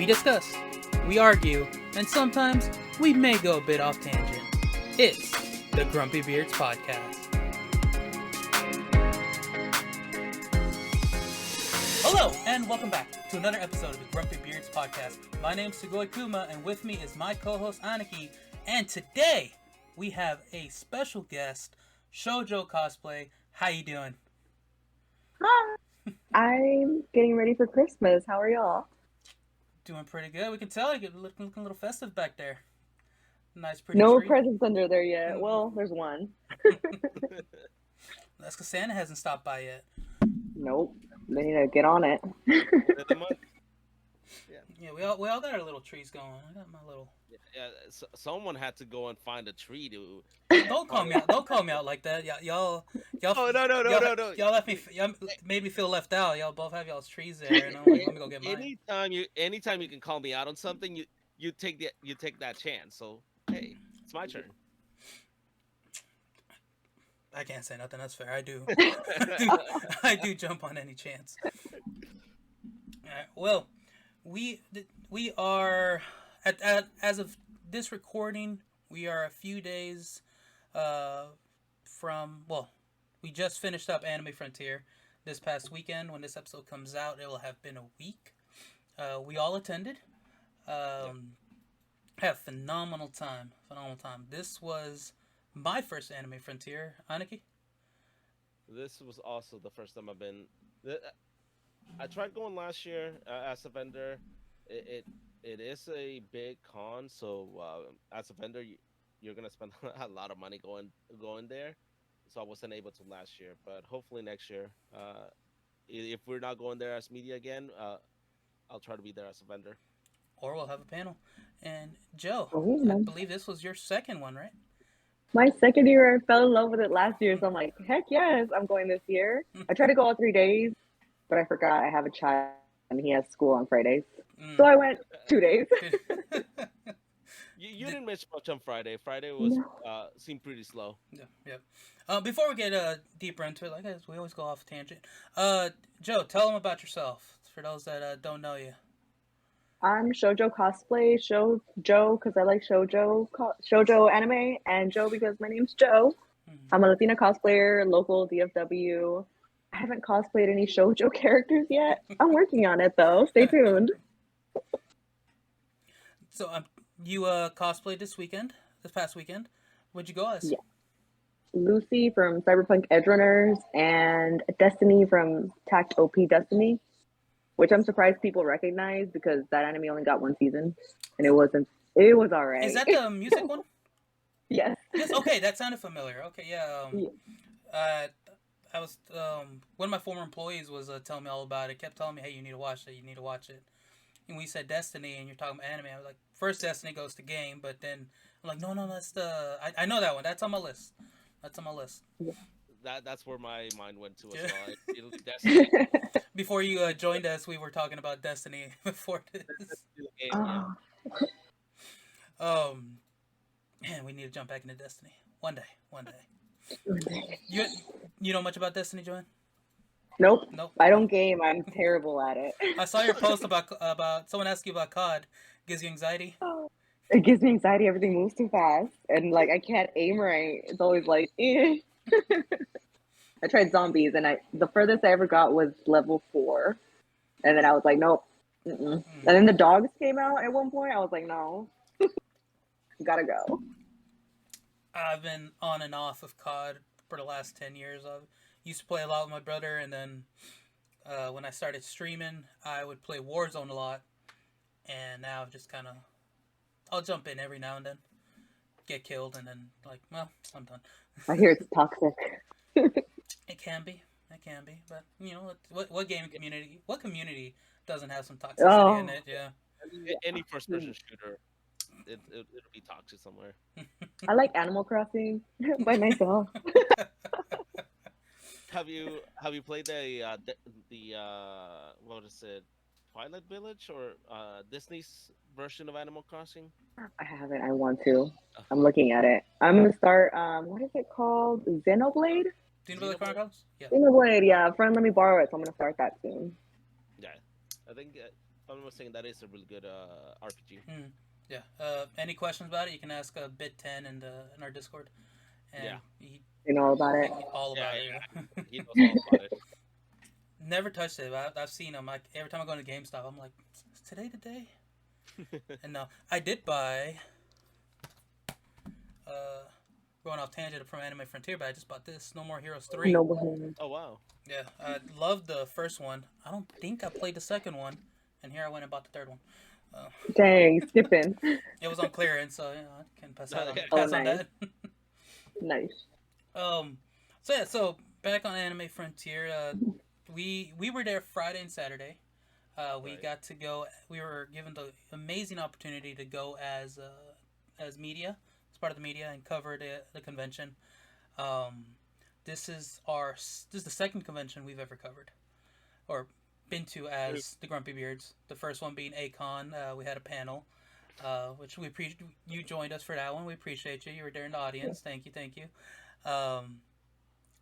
We discuss, we argue, and sometimes we may go a bit off tangent. It's the GrumpyBeards Podcast. Hello, and welcome back to another episode of the GrumpyBeards Podcast. My name's Sugoi Kuma, and with me is my co-host Aniki, and today we have a special guest, ShoJoCosplay. How you doing? Hi. I'm getting ready for Christmas. How are y'all? Doing pretty good. We can tell you're looking a little festive back there. Nice, pretty No tree. presents under there yet. Well, there's one. That's because Santa hasn't stopped by yet. Nope. They need to get on it. Yeah, we all got our little trees going. I got my little. Yeah, someone had to go and find a tree to. Don't call me out. Don't call me out like that. Y'all. Oh no. Y'all made me feel left out. Y'all both have y'all's trees there, and I'm like, let me go get mine. Anytime you can call me out on something, you take that chance. So hey, it's my turn. I can't say nothing. That's fair. I do. I do jump on any chance. All right. Well, we are as of this recording, we are a few days from. Well, we just finished up Anime Frontier this past weekend. When this episode comes out, it will have been a week. We all attended. Had a phenomenal time. This was my first Anime Frontier. Aniki? This was also the first time I've been. I tried going last year as a vendor. It is a big con, so as a vendor, you're gonna spend a lot of money going there. So I wasn't able to last year, but hopefully next year, if we're not going there as media again, I'll try to be there as a vendor. Or we'll have a panel. And Joe, I believe this was your second one, right? My second year, I fell in love with it last year, so I'm like, heck yes, I'm going this year. I tried to go all 3 days, but I forgot I have a child and he has school on Fridays. So I went 2 days. You didn't miss much on Friday. Friday was seemed pretty slow. Yeah. Before we get deeper into it, like we always go off tangent. Joe, tell them about yourself for those that don't know you. I'm ShoJoCosplay, Joe because I like shoujo anime, and Joe because my name's Joe. I'm a Latina cosplayer, local DFW. I haven't cosplayed any shoujo characters yet. I'm working on it though. Stay tuned. So you cosplayed this past weekend. What'd you go as? Yeah. Lucy from Cyberpunk Edgerunners and Destiny from Tact OP Destiny, which I'm surprised people recognize because that anime only got one season and it was all right. Is that the music one? Yes. Yes. Okay, that sounded familiar. Okay, yeah. I was one of my former employees was telling me all about it. Kept telling me, "Hey, you need to watch it. You need to watch it." And we said Destiny, and you're talking about anime. I was like, first Destiny goes to game, but then I'm like, no, that's the I know that one. That's on my list. Yeah. That's where my mind went to as well. Destiny. Before you joined us, we were talking about Destiny before this. Man, we need to jump back into Destiny one day. You know much about Destiny, Joanne? Nope. I don't game. I'm terrible at it. I saw your post about someone asked you about COD. Gives you anxiety? It gives me anxiety. Everything moves too fast, and like I can't aim right. It's always like, eh. I tried zombies, and the furthest I ever got was level 4, and then I was like, nope. And then the dogs came out at one point. I was like, no, gotta go. I've been on and off of COD for the last 10 years. I used to play a lot with my brother, and then when I started streaming, I would play Warzone a lot, and now I've just kind of, I'll jump in every now and then, get killed, and then like, well, I'm done. I hear it's toxic. It can be, but you know what community doesn't have some toxicity in it? Yeah. Any first-person shooter, it'll be toxic somewhere. I like Animal Crossing by myself. Have you played the what is it, Twilight Village or Disney's version of Animal Crossing? I haven't. I want to. I'm looking at it. I'm gonna start. What is it called? Xenoblade. Xenoblade Chronicles. Yeah. Xenoblade. Yeah, a friend let me borrow it, so I'm gonna start that soon. Yeah, I think I'm not saying that is a really good RPG. Mm, yeah. Any questions about it? You can ask Bit 10 in our Discord, and Yeah. You know about it. all Yeah, about it. yeah. Yeah. He knows all about it. Never touched it. But I've seen them. Like every time I go to GameStop, I'm like, is today the day? And no, I did buy. Going off tangent from Anime Frontier, but I just bought this No More Heroes 3. No way. Oh wow. Yeah, I loved the first one. I don't think I played the second one, and here I went and bought the third one. Dang, skipping. It was on clearance, so I can pass on nice. that. Nice. So back on Anime Frontier, we were there Friday and Saturday. We got to go. We were given the amazing opportunity to go as media, as part of the media, and cover the convention. This is the second convention we've ever covered, or been to as the GrumpyBeards. The first one being A-Kon. We had a panel, which you joined us for that one. We appreciate you. You were there in the audience. Thank you.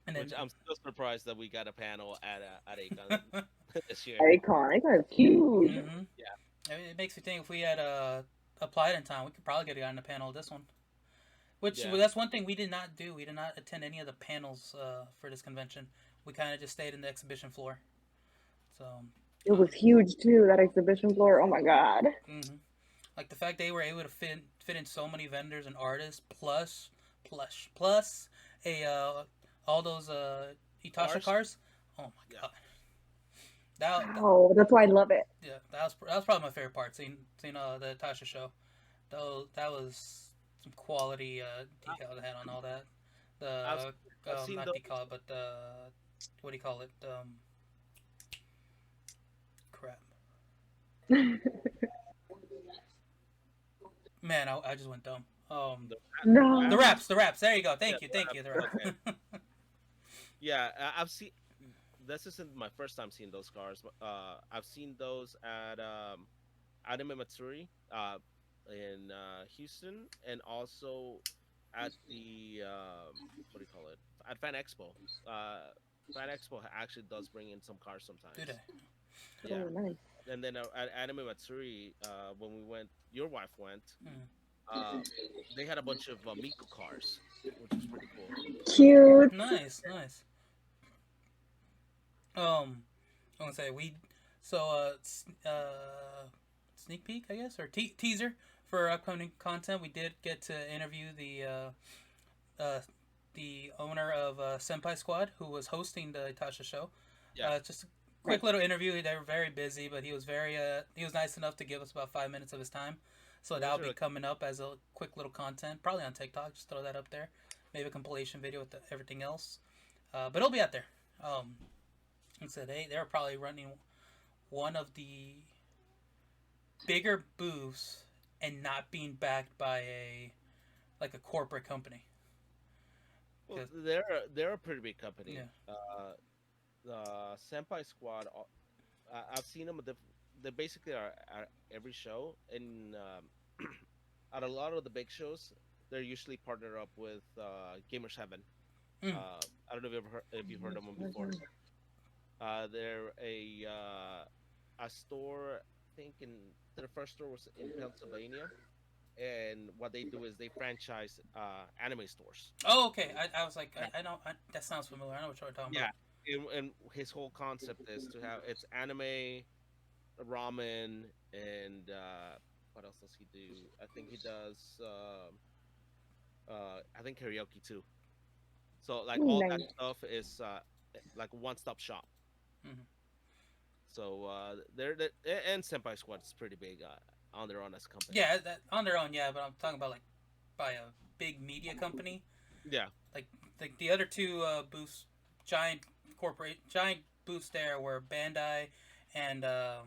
And then, Which I'm still surprised that we got a panel at A-Kon this year. Icon is huge. Mm-hmm. Yeah, it makes me think if we had applied in time, we could probably get a guy on the panel of this one. Which that's one thing we did not do. We did not attend any of the panels for this convention. We kind of just stayed in the exhibition floor. So it was huge too. That exhibition floor. Oh my god. Mm-hmm. Like the fact they were able to fit in so many vendors and artists, plus all those Itasha cars. Oh my god. That's why I love it. Yeah, that was probably my favorite part. Seeing the Tasha show. That was some quality decal they had on all that. Not decal, but what do you call it? Crap. Man, I just went dumb. No. The wraps. There you go. Thank you. The wraps. Okay. Yeah, I've seen. This isn't my first time seeing those cars. I've seen those at Anime Matsuri in Houston, and also at the what do you call it? At Fan Expo. Fan Expo actually does bring in some cars sometimes. Do they? Yeah. Oh, nice. And then at Anime Matsuri, when we went, your wife went. They had a bunch of Miku cars, which was pretty cool. Cute. Nice. I want to say sneak peek, I guess, or teaser for upcoming content. We did get to interview the owner of Senpai Squad, who was hosting the Itasha show. Yeah. Just a quick little interview. They were very busy, but he was nice enough to give us about 5 minutes of his time. So that'll be coming up as a quick little content, probably on TikTok. Just throw that up there. Maybe a compilation video with everything else. But it'll be out there. And so they were probably running one of the bigger booths and not being backed by a corporate company. Well, they're a pretty big company. Yeah. The Senpai Squad, I've seen them. They basically are at every show, and at a lot of the big shows, they're usually partnered up with Gamers Heaven. I don't know if you've heard of them before. They're a store. I think their first store was in Pennsylvania, and what they do is they franchise anime stores. Oh, okay. I was like, I know that sounds familiar. I know what you're talking about. Yeah, and his whole concept is to have it's anime, ramen, and what else does he do? I think he does. I think karaoke too. So like all that stuff is like a one-stop shop. Mm-hmm. So they're and Senpai Squad is pretty big on their own as a company. Yeah, on their own, yeah. But I'm talking about like by a big media company. Yeah. Like the other two booths, giant booths there were Bandai and the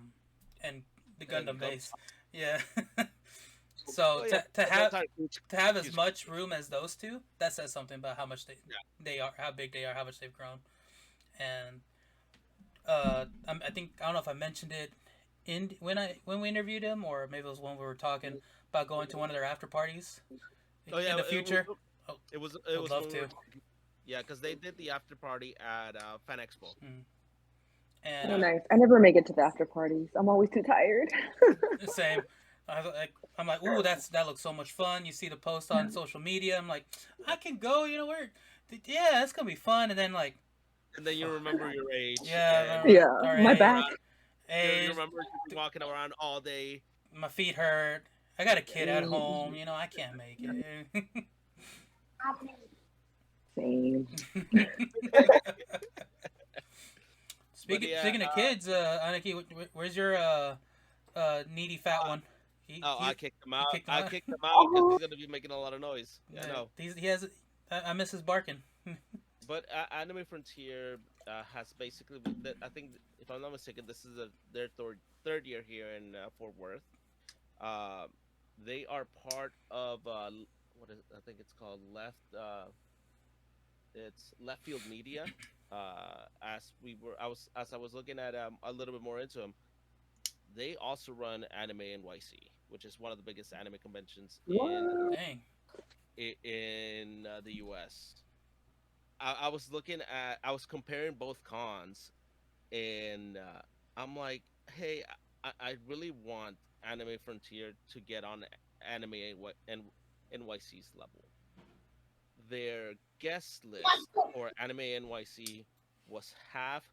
Gundam base. Yeah. So to have as much room as those two, that says something about how much they are, how big they are, how much they've grown. And I don't know if I mentioned it when we interviewed him, or maybe it was when we were talking about going to one of their after parties in the future. It was love to. Yeah, because they did the after party at Fan Expo. And Oh, nice. I never make it to the after parties. I'm always too tired. same. I'm like, ooh, that looks so much fun. You see the post on social media. I'm like, I can go. You know where? Yeah, that's gonna be fun. And then like, And then you remember your age, yeah, and Yeah, our my walking age, back. around. You age, remember walking around all day. my feet hurt. I got a kid at Mm, home. You know, I can't make it. same. But speaking yeah, speaking of kids, Aniki, where's your needy fat one? oh, I kicked him He out. kicked him I out. kicked him out because Oh, he's gonna be making a lot of noise. Yeah, I know. He has. I miss his barking. But Anime Frontier has basically, I think, if I'm not mistaken, this is their third year here in Fort Worth. Uh, they are part of what is I think it's called it's Left Field Media. As I was looking at a little bit more into them, they also run Anime NYC, which is one of the biggest anime conventions what? Dang. in the U.S. I was comparing both cons, and I'm like, hey, I really want Anime Frontier to get on NYC's level. Their guest list for Anime NYC was half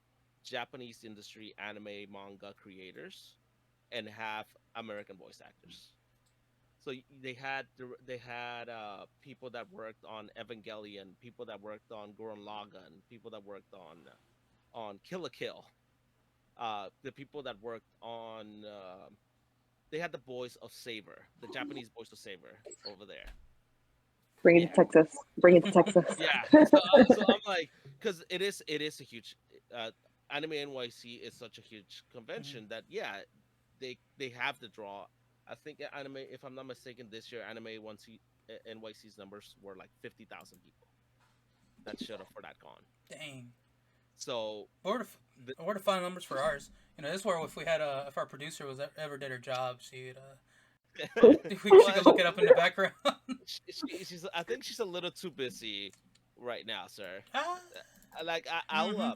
Japanese industry anime manga creators and half American voice actors. So they had people that worked on Evangelion, people that worked on Gurren Lagann, people that worked on Kill la Kill, the people that worked on they had the voice of Saber, the Japanese voice of Saber over there. Bring it Yeah, to Texas. Bring it to Texas. yeah. So I'm like, because it is a huge uh, Anime NYC is such a huge Mhm. convention that yeah, they have to draw. I think anime, if I'm not mistaken, this year Anime One C NYC's numbers were like 50,000 people that showed up for that con. Dang. So Or to the, or to find numbers for ours. You know, this is where if we had if our producer was ever did her job, she'd she well, could look it up in the background. she's I think she's a little too busy right now, sir. ah. Like I'll Mm-hmm.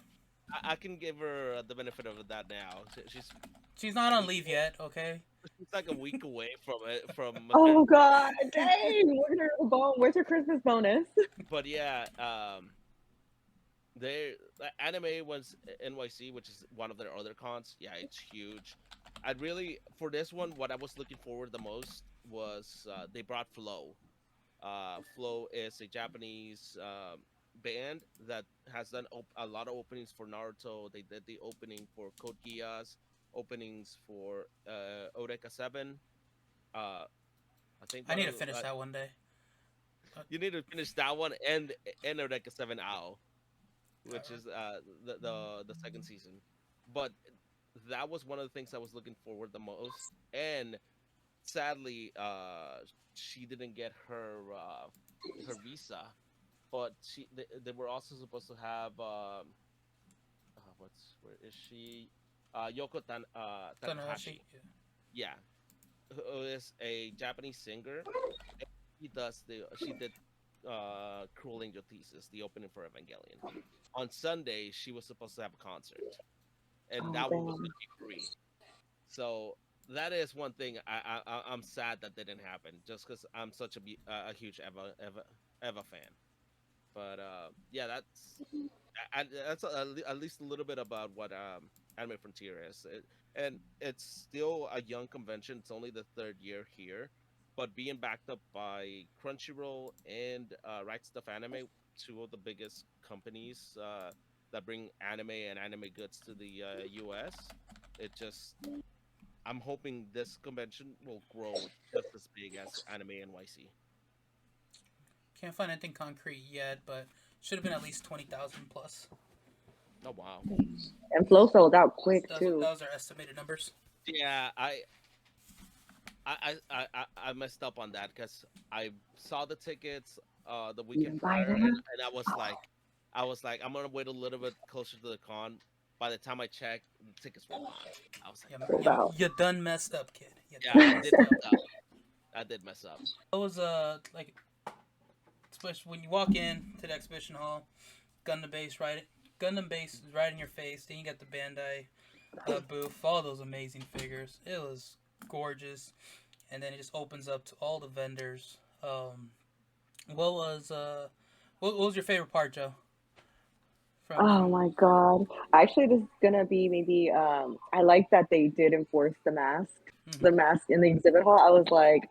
I can give her the benefit of that now. She's not I on think leave yet. Okay. she's like a week away from it from Oh maternity. God, dang! Where's her Where's her Christmas bonus? But yeah, they Anime was NYC, which is one of their other cons. Yeah, it's huge. I really for this one, what I was looking forward the most was they brought Flow. Flow is a Japanese band that has done a lot of openings for Naruto. They did the opening for Code Geass, openings for Eureka 7. Uh, I think I one need of to finish the, that one day. you need to finish that one and Eureka 7 Ao, All which right. is the second season. But that was one of the things I was looking forward the most. And sadly, she didn't get her visa, but they were also supposed to have where is she? Tanahashi. Takahashi. Yeah, who is a Japanese singer. And she did Cruel Angel Thesis, the opening for Evangelion. On Sunday, she was supposed to have a concert, and Oh that one was damn. gonna be free. So that is one thing I'm sad that didn't happen, just because I'm such a huge Eva fan. But yeah, that's at least a little bit about what Anime Frontier is. And it's still a young convention. It's only the third year here, but being backed up by Crunchyroll and Right Stuff Anime, two of the biggest companies that bring anime and anime goods to the U.S. It just I'm hoping this convention will grow just as big as Anime NYC. Can't find anything concrete yet, but should have been at least 20,000 plus. Oh wow. And Flow sold out quick That too. was our estimated numbers. Yeah, I messed up on that because I saw the tickets the You weekend didn't buy prior, that? and I was like I'm gonna wait a little bit closer to the con. By the time I checked, the tickets were gone. I was like, Sold out. You done messed up, kid. You yeah, done I did messed up. mess up. I did mess up. It was especially when you walk in to the exhibition hall, gun to base, right? Gundam base is right in your face. Then you got the Bandai booth, all those amazing figures. It was gorgeous, and then it just opens up to all the vendors. What was what was your favorite part, Joe? Oh my God. Actually, this is gonna be maybe I like that they did enforce the mask. Mm-hmm. The mask in the exhibit hall. I was like,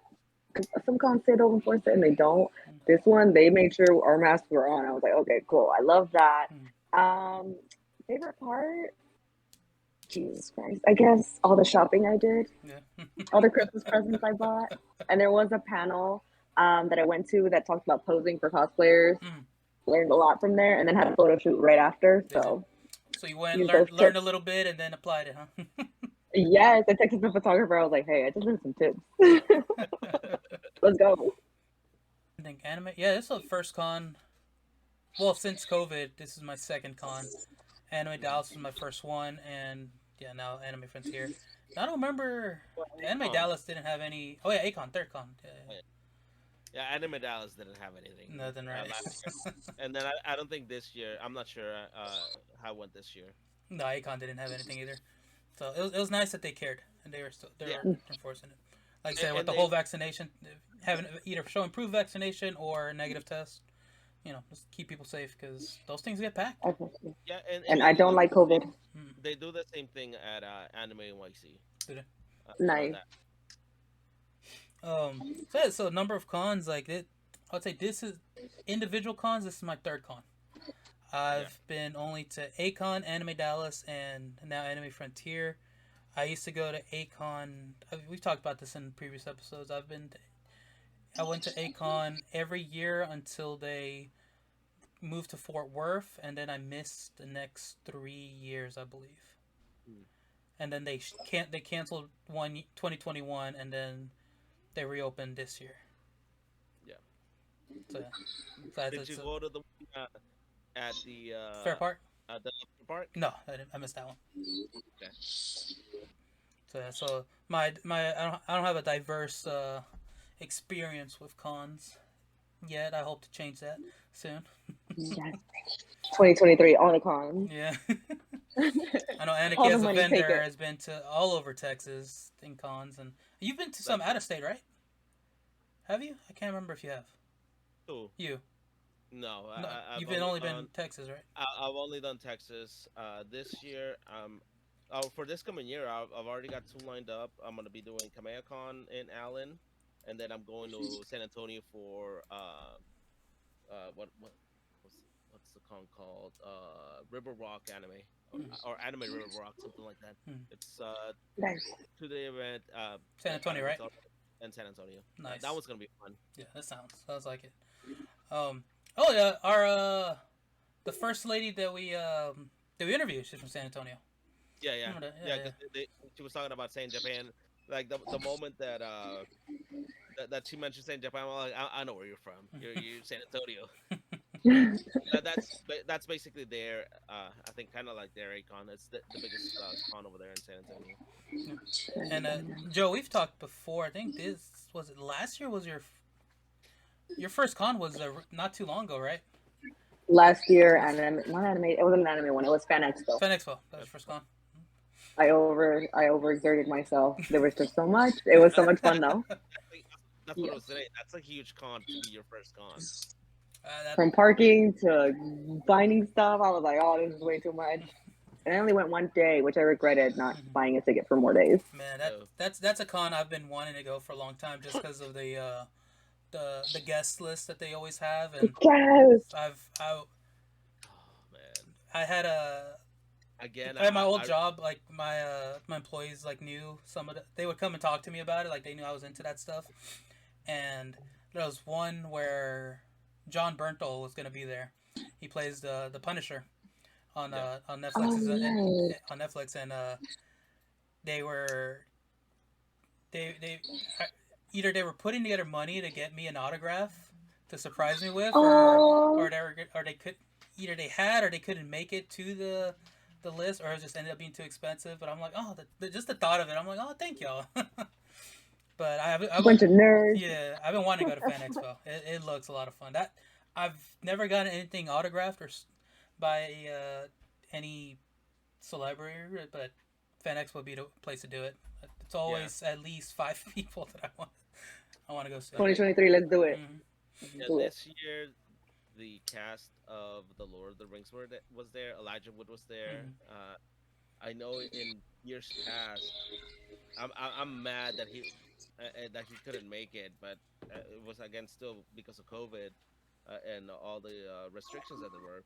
'cause some cons say don't enforce it and they don't. This one they made sure our masks were on. I was like, okay, cool. I love that. Um Favorite part? Jesus Christ. I guess all the shopping I did. Yeah. All the Christmas presents I bought. And there was a panel that I went to that talked about posing for cosplayers. Learned a lot from there, and then had a photo shoot right after. So you went use learned a little bit and then applied it, huh? Yes, I texted the photographer. I was like, "Hey, I just learned some tips. Let's go." I think anime. Yeah, this is the first con. Well, since COVID, this is my second con. Anime Dallas was my first one, and yeah, now Anime Frontier. I don't remember. Anime Dallas didn't have any. Oh yeah, Acon, third con. Yeah, Anime Dallas didn't have anything. Nothing, right? And then I don't think this year. I'm not sure how it went this year. No, Acon didn't have anything either. So it was nice that they cared and they were enforcing it. Like I said, with the whole vaccination, having either show improved vaccination or a negative test, just keep people safe because those things get packed. Yeah, and I don't like COVID. They do the same thing at Anime NYC. Do they? Nice. So number of cons, like it, I would say this is individual cons. This is my third con. I've been only to Acon, Anime Dallas, and now Anime Frontier. I used to go to Acon. We've talked about this in previous episodes. I went to Acon every year until they moved to Fort Worth, and then I missed the next 3 years, I believe. And then they canceled 2021, and then they reopened this year. Yeah. So did you go to the at the Fair Park? At the park? No, I missed that one. Okay. So my I don't have a diverse experience with cons yet. I hope to change that soon. Yes. 2023, all the cons. Yeah. I know Aniki as a vendor has been to all over Texas in cons, and you've been to some out of state, right? Have you? I can't remember if you have. Who? You. No, you've only been Texas, right? I've only done Texas. This year, for this coming year, I've already got 2 lined up. I'm gonna be doing KamehaCon in Allen, and then I'm going to San Antonio for what's the con called? River Rock Anime or Anime River Rock, something like that. It's nice. 2-day event. San Antonio, right? In San Antonio. Nice. That one's gonna be fun. Yeah, that sounds like it. Oh yeah, our the first lady that we interviewed, she's from San Antonio. Yeah. She was talking about saying Japan. Like the moment that that she mentioned saying Japan, I'm like, I know where you're from. You're San Antonio. That's basically their I think kind of like their Acon. It's the biggest con over there in San Antonio. And Joe, we've talked before. I think this was it last year. Was your first con was not too long ago, right? Last year, not anime. It wasn't an anime one. It was Fan Expo. Fan Expo. That was your first con. I overexerted myself. There was just so much. It was so much fun though. That's what I was saying. That's a huge con to be your first con. From parking to finding stuff, I was like, "Oh, this is way too much." And I only went one day, which I regretted not buying a ticket for more days. Man, that's a con I've been wanting to go for a long time, just because of the guest list that they always have, and yes, I had I had my old job, like my employees like knew some of they would come and talk to me about it, like they knew I was into that stuff, and there was one where John Bernthal was gonna be there. He plays the Punisher on Netflix. On Netflix, and they either they were putting together money to get me an autograph to surprise me with, or they could either they had or they couldn't make it to the list, or it just ended up being too expensive. But I'm like, oh, just the thought of it, I'm like, oh, thank y'all. But I bunch of nerds. Yeah, I've been wanting to go to Fan Expo. It looks a lot of fun. I've never gotten anything autographed or by any celebrity, but FanX would be the place to do it. It's always at least 5 people that I want to go see. 2023, let's do it. Yeah, Do it. this year the cast of the Lord of the Rings was there. Elijah Wood was there. I know in years past, I'm mad that he couldn't make it, but it was again still because of COVID and all the restrictions that there were.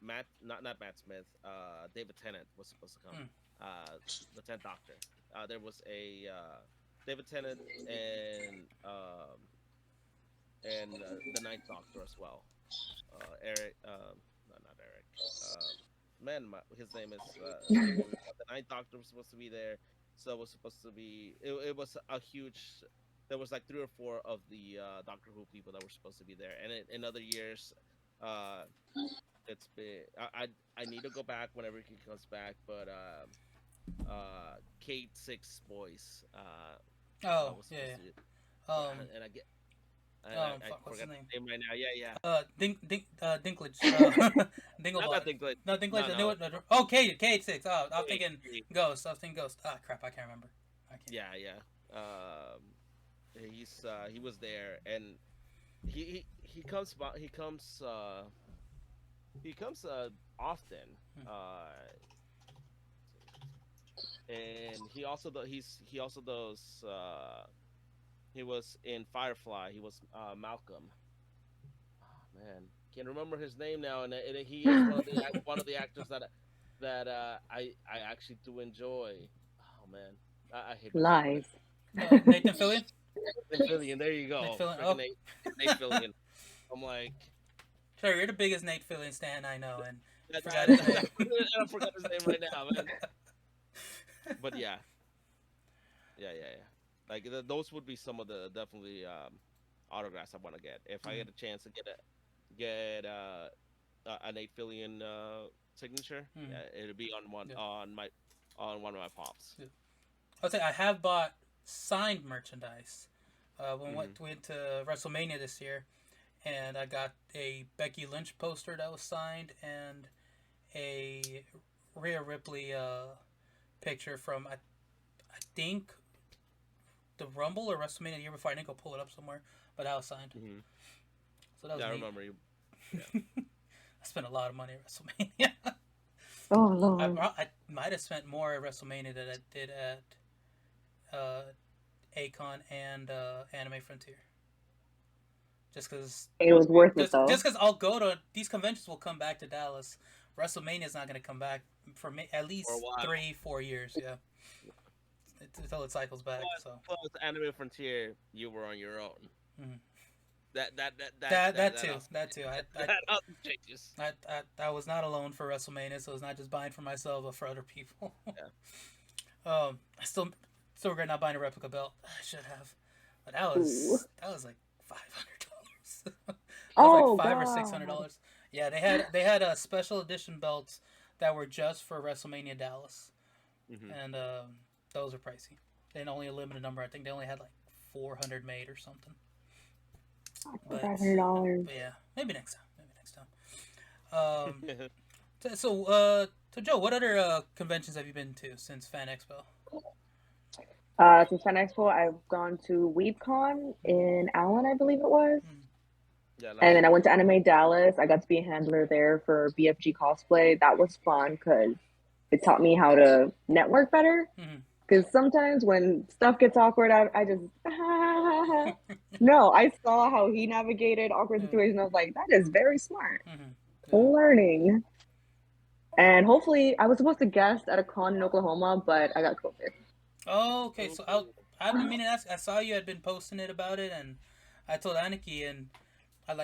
Not Matt Smith. David Tennant was supposed to come. The 10th Doctor. There was a David Tennant and the Ninth Doctor as well. Eric, no, not Eric. His name is the Ninth Doctor was supposed to be there. So it was supposed to be. It was a huge. There was like 3 or 4 of the Doctor Who people that were supposed to be there, and in other years, it's been. I need to go back whenever he comes back, but Kate Six Boys. And I get. I what's his forgot name? his name right now. Yeah. Dinklage. Not Dinklage. No, Dinklage. No, I knew it. Oh, Kate Six. Oh, I'm thinking Ghost. Ah, crap. I can't remember. Yeah. He was there, and he comes often. And he also does. He was in Firefly. He was Malcolm. Oh man, can't remember his name now. And he is one of the actors that I actually do enjoy. Oh man, I hate Lies. Nathan Fillion. Nathan Fillion. There you go. Nate Fillion. Nate Fillion. I'm like, sure, you're the biggest Nate Fillion stan I know, and I forgot his name. I forgot his name right now, man. But yeah. Like those would be some of the definitely autographs I want to get if I get a chance to get a Nate Fillion signature. Yeah, it'll be on one of my pops. Yeah. I'll say I have bought signed merchandise. When we went to WrestleMania this year, and I got a Becky Lynch poster that was signed and a Rhea Ripley picture from I think the Rumble or WrestleMania the year before. I didn't go pull it up somewhere, but that was signed. So that was I remember you. Yeah. I spent a lot of money at WrestleMania. Oh Lord! I might have spent more at WrestleMania than I did at Akon and Anime Frontier. Just because it was worth it though. Just because I'll go to these conventions, will come back to Dallas. WrestleMania is not going to come back for at least 3-4 years. Yeah. Until it cycles back. Plus Anime Frontier, you were on your own. That too. Changes. I was not alone for WrestleMania, so it's not just buying for myself, but for other people. Yeah. I still regret not buying a replica belt. I should have, but that was like $500. Like $500 or $600. Yeah, they had a special edition belts that were just for WrestleMania Dallas, and those are pricey. They had only a limited number. I think they only had like 400 made or something. $500. But yeah, maybe next time. So Joe, what other conventions have you been to since Fan Expo? Since Fan Expo, I've gone to WeebCon in Allen, I believe it was. Yeah, and then I went to Anime Dallas. I got to be a handler there for BFG cosplay. That was fun because it taught me how to network better. Because sometimes when stuff gets awkward, I just no. I saw how he navigated awkward situations. I was like, that is very smart. Learning. And hopefully, I was supposed to guest at a con in Oklahoma, but I got COVID. Oh, okay. So I've been meaning to ask. I saw you had been posting it about it, and I told Aniki, and I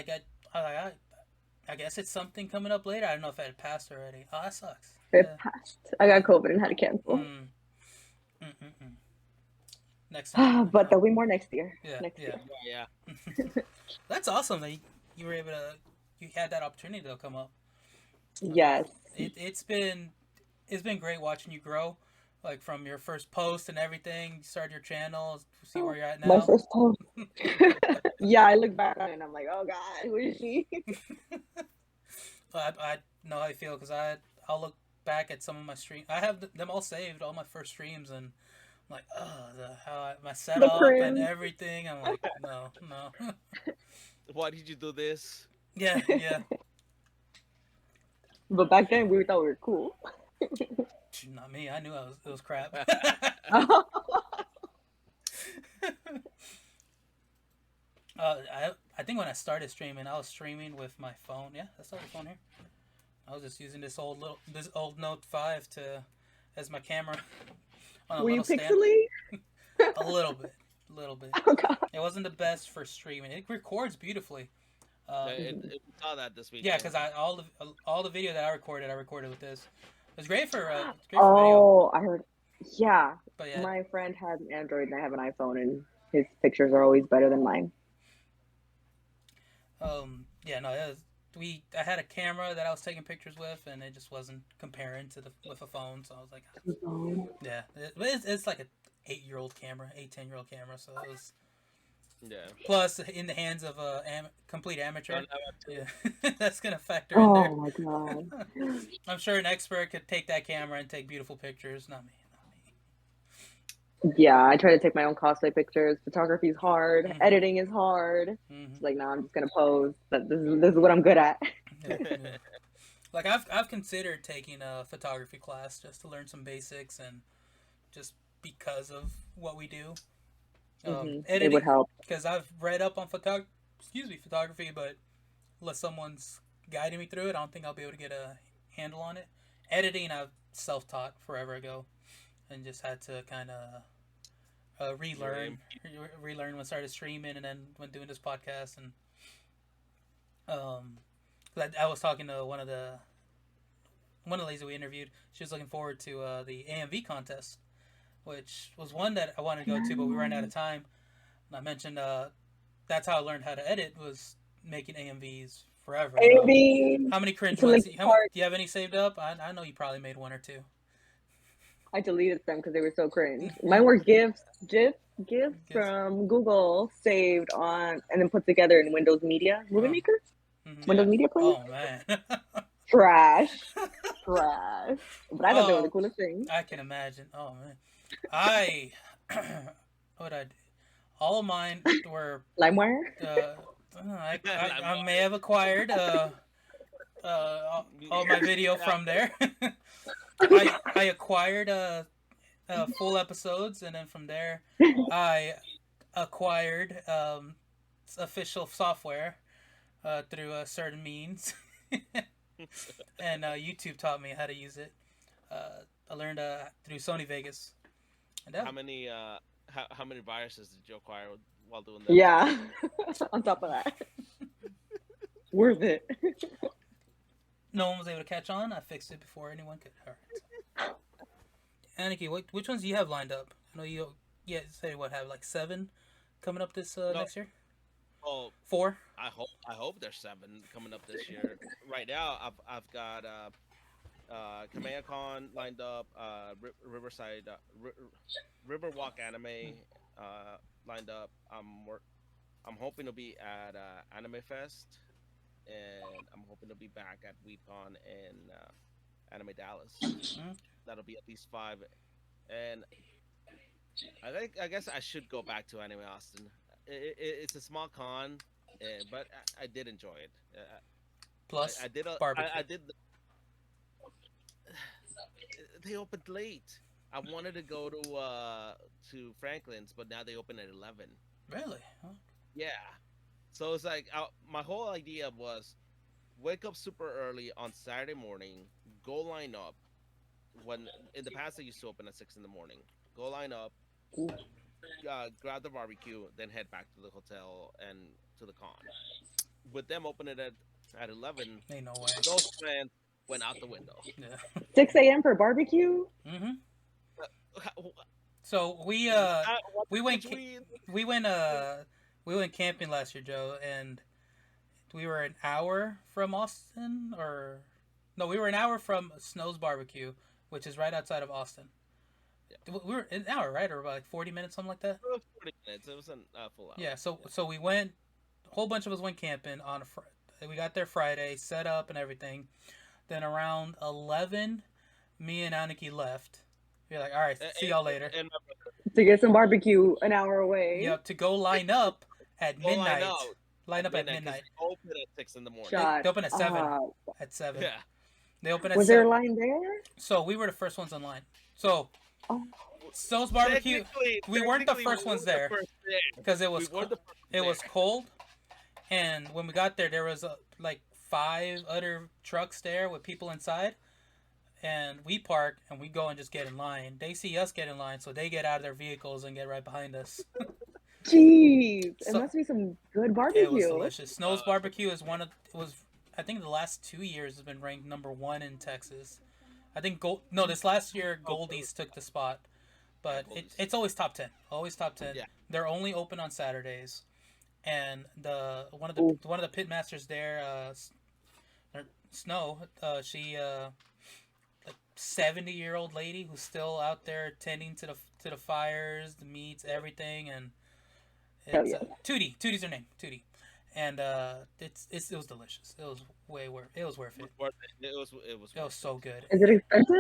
guess it's something coming up later. I don't know if it had passed already. Oh, that sucks. It passed. I got COVID and had to cancel. Next time. But there'll be more next year. Yeah. That's awesome that you were able to. You had that opportunity to come up. Yes. It's been great watching you grow, like from your first post and everything. You started your channel, see where you're at now. My first post. Yeah, I look back on it and I'm like, oh God, who is she? I know how I feel because I'll look back at some of my streams. I have them all saved, all my first streams, and I'm like, oh, my The setup and cringe. everything. I'm like, no, no. Why did you do this? Yeah, yeah. But back then we thought we were cool. Not me. I knew it was crap. I think when I started streaming, I was streaming with my phone. Yeah, that's the phone here. I was just using this old Note 5 as my camera on a Were you little stand. pixely? A little bit. Oh god. It wasn't the best for streaming. It records beautifully. It saw that this week. Yeah, because all the video that I recorded with this. It was great for video. Oh, I heard. Yeah, But yeah, my friend has an Android and I have an iPhone, and his pictures are always better than mine. yeah, no, I had a camera that I was taking pictures with, and it just wasn't comparing with a phone. So I was like, yeah, it's like a 8-year-old camera, 10-year-old camera. So it was. Yeah. Plus, in the hands of a complete amateur, yeah, that's gonna factor Oh in there. my god. I'm sure an expert could take that camera and take beautiful pictures. Not me. Yeah, I try to take my own cosplay pictures. Photography is hard. Mhm. Editing is hard. Mm-hmm. It's like, nah, I'm just gonna pose. But this is what I'm good at. Yeah, yeah. Like I've considered taking a photography class just to learn some basics and just because of what we do. It Editing would help. because I've read up on photography, but unless someone's guiding me through it, I don't think I'll be able to get a handle on it. Editing, I've self-taught forever ago, and just had to kind of relearn when I started streaming, and then when doing this podcast, and I was talking to one of the ladies that we interviewed. She was looking forward to the AMV contest, which was one that I wanted to go to, but we ran out of time. And I mentioned that's how I learned how to edit, was making AMVs forever. AMV. How many cringe ones? Do you have any saved up? I know you probably made one or two. I deleted them because they were so cringe. Mine were GIFs from Google saved on and then put together in Windows Media Movie Maker. Mm-hmm. Windows Media Player. Oh man. Trash. But I thought they were the coolest thing. I can imagine. Oh man. What I do? All of mine were LimeWire. I may have acquired all my video from there. I acquired full episodes, and then from there I acquired official software through certain means. And YouTube taught me how to use it. I learned through Sony Vegas. And How many viruses did you acquire while doing that? Yeah, on top of that, worth it. No one was able to catch on. I fixed it before anyone could. All right. Aniki, which ones do you have lined up? I know you say have like 7 coming up this next year. Oh, 4. I hope there's 7 coming up this year. Right now, I've got CommandCon lined up, Riverwalk Anime lined up. I'm hoping to be at Anime Fest, and I'm hoping to be back at WeebCon and Anime Dallas. Mm-hmm. That'll be at least 5, and I guess I should go back to Anime Austin. It's a small con, but I did enjoy it. Plus, I did. barbecue. I did. They opened late. I wanted to go to Franklin's, but now they open at 11. Really? Huh? Yeah. So it's like my whole idea was wake up super early on Saturday morning, go line up. When in the past they used to open at 6 in the morning. Go line up, grab the barbecue, then head back to the hotel and to the con. With them opening it at 11, ain't no way. those plans went out the window. Yeah. 6 a.m. for barbecue. Mm-hmm. So we went camping last year, Joe, and we were an hour from Austin, we were an hour from Snow's Barbecue, which is right outside of Austin. Yeah. We were an hour, right, or about like 40 minutes, something like that. It was 40 minutes. It was a full hour. Yeah. So we went. A whole bunch of us went camping on we got there Friday, set up and everything. Then around 11, me and Aniki left. We're like, all right, see y'all later. To get some barbecue an hour away. Yep, to go line up at midnight. Line up at midnight. They open at 6 in the morning. They open at 7. At 7. Yeah. They open at 7. Was there a line there? So we were the first ones online. So Snow's Barbecue, we weren't the first ones there because it was cold, and when we got there, there was like 5 other trucks there with people inside, and we park and we go and just get in line. They see us get in line, so they get out of their vehicles and get right behind us. Jeez, it must be some good barbecue. It was delicious. Snow's Barbecue is I think the last 2 years has been ranked number 1 in Texas. I think this last year Goldie's took the spot, but it's always top 10. Always top 10. Yeah. They're only open on Saturdays, and one of the pit masters there, Snow, she like 70-year-old lady who's still out there tending to the fires, the meats, everything, and it's Tootie. Tootie's her name, Tootie. And it was delicious. It was worth it. It was So good. Is it expensive?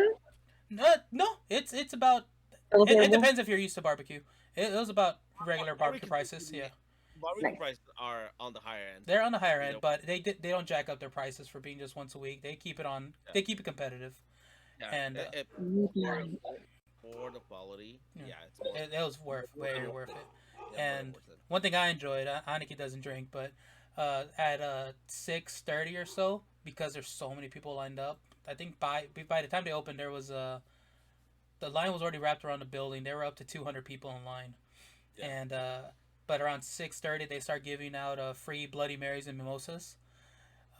No. It's about. It depends if you're used to barbecue. It was about regular barbecue prices. Yeah. Barbecue prices are on the higher end. They're on the higher end, but they don't jack up their prices for being just once a week. They keep it on. Yeah. They keep it competitive. Yeah. And for the quality, it was way worth it. And one thing I enjoyed, Aniki doesn't drink, but at 6:30 or so, because there's so many people lined up, I think by the time they opened, there was the line was already wrapped around the building. There were up to 200 people in line, and but around 6:30 they start giving out free Bloody Marys and mimosas.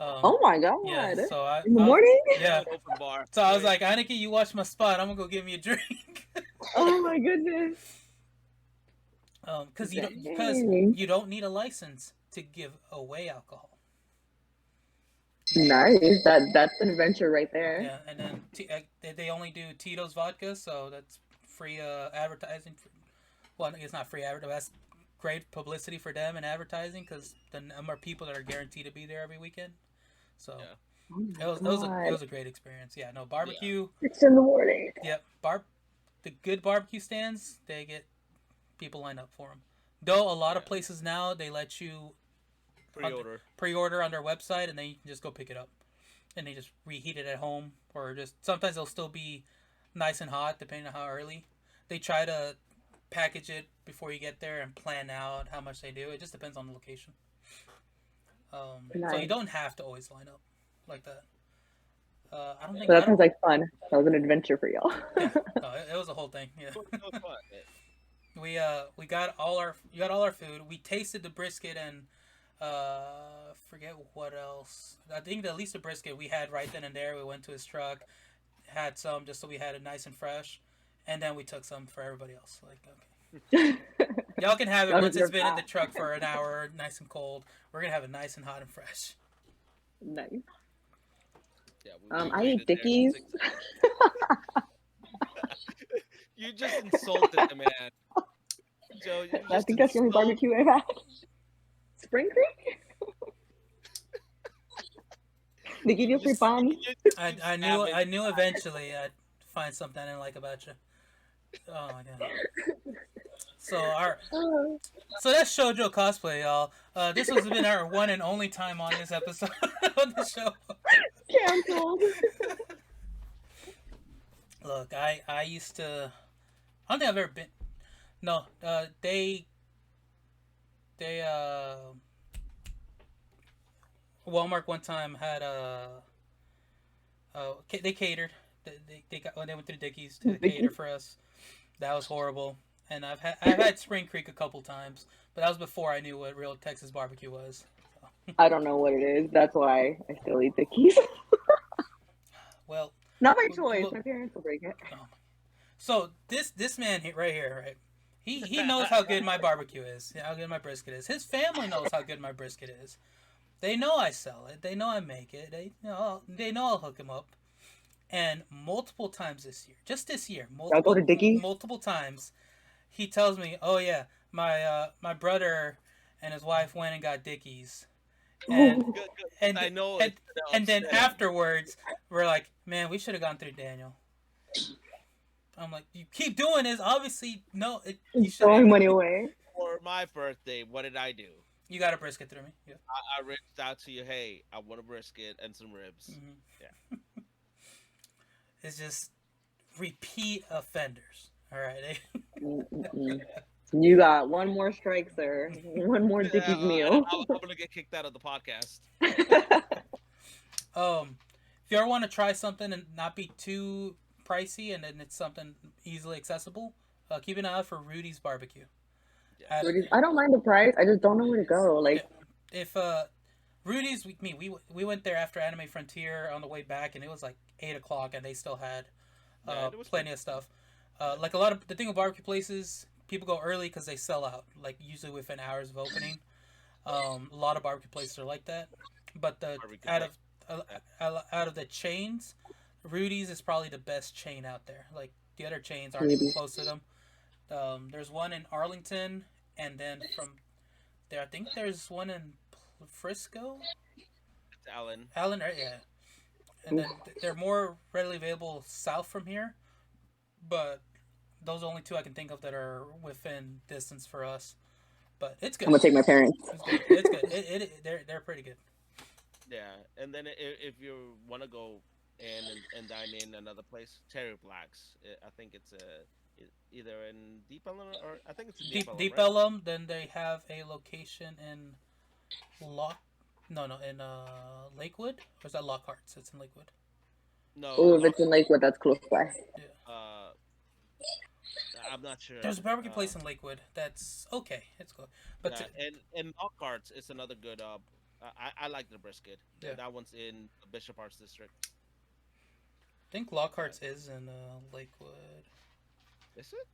Oh my god! Yeah, so in the morning. Yeah. So I was like, Aniki, you watch my spot. I'm gonna go get me a drink. Oh my goodness. Because you don't need a license to give away alcohol. Nice. That's an adventure right there. Yeah, and then they only do Tito's vodka, so that's free advertising. Well, it's not free advertising. That's great publicity for them and advertising because the number of people that are guaranteed to be there every weekend. So it was a great experience. Yeah, no barbecue. 6 in the morning. Yep, the good barbecue stands, they get people line up for them. Though a lot of places now they let you pre-order on their website, and then you can just go pick it up, and they just reheat it at home, or just sometimes they'll still be nice and hot depending on how early. They try to package it before you get there and plan out how much they do. It just depends on the location. Nice. So you don't have to always line up like that. I don't think that sounds like fun. That was an adventure for y'all. Yeah, no, it was a whole thing. Yeah. It was fun. We got all our food. We tasted the brisket and forget what else. I think at least the brisket we had right then and there. We went to his truck, had some just so we had it nice and fresh, and then we took some for everybody else. Like, okay, y'all can have it once it's been in the truck for an hour, nice and cold. We're gonna have it nice and hot and fresh. Nice. Yeah, I ate Dickies. You just insulted the man. Joe, I think that's the only barbecue I've had. Spring Creek? They give you free bomb? I knew eventually I'd find something I didn't like about you. Oh my god. So that's ShoJoCosplay, y'all. This has been our one and only time on this episode of the show. Canceled. Look, I used to. I don't think I've ever been. No, they Walmart one time had they catered. They got when they went to the Dickies to cater for us. That was horrible. And I've had Spring Creek a couple times, but that was before I knew what real Texas barbecue was. So. I don't know what it is. That's why I still eat Dickies. Well, not my choice. My parents will break it. So this man right here, right? He knows how good my barbecue is, how good my brisket is. His family knows how good my brisket is. They know I sell it. They know I make it. They know I'll hook him up. And multiple times this year, just this year, I'll go to Dickies. Multiple times, he tells me, "Oh yeah, my brother and his wife went and got Dickies, and Good, good. and I know and it's gonna and then upset him. afterwards we're like, man, we should have gone through Daniel. I'm like, you keep doing this. Obviously, no, you should. Throwing money away. For my birthday, what did I do? You got to brisket through me. Yeah. I reached out to you. Hey, I want a brisket and some ribs. Hmm. Yeah. It's just repeat offenders. All right. Mm-mm. You got one more strike, sir. One more Yeah, Dickie's meal. I'm gonna get kicked out of the podcast. If you ever want to try something and not be too pricey, and then it's something easily accessible, keep an eye out for Rudy's Barbecue. At, Yes. I don't mind the price. I just don't know where to go. yeah, Like, if Rudy's, we went there after Anime Frontier on the way back, and it was like 8 o'clock, and they still had Yeah, it was plenty of stuff. Like a lot of the thing with barbecue places, people go early because they sell out. Like usually within hours of opening. A lot of barbecue places are like that. But the Barbecue out place. of out of the chains, Rudy's is probably the best chain out there. Like the other chains aren't even maybe. close to them. There's one in Arlington, and then from there, I think there's one in Frisco, It's Alan. Allen, right? Yeah. And then they're more readily available south from here, but those are only two I can think of that are within distance for us. But it's good. I'm gonna take my parents. It's good. It's good. They're pretty good. Yeah, and then if you want to go and dine in another place, Terry Black's. I think it's either in Deep Ellum or I think it's in Deep Ellum, Deep right? Ellum. Then they have a location in Lock. No, in Lakewood. Or is that Lockhart's? It's in Lakewood. No, Oh, if it's in Lakewood, that's close by. Yeah. uh, I'm not sure. There's a barbecue place in Lakewood that's okay. It's good, but Yeah, and Lockhart's is another good. I like the brisket. Yeah. That one's in Bishop Arts District. I think Lockhart's is in Lakewood. Is it?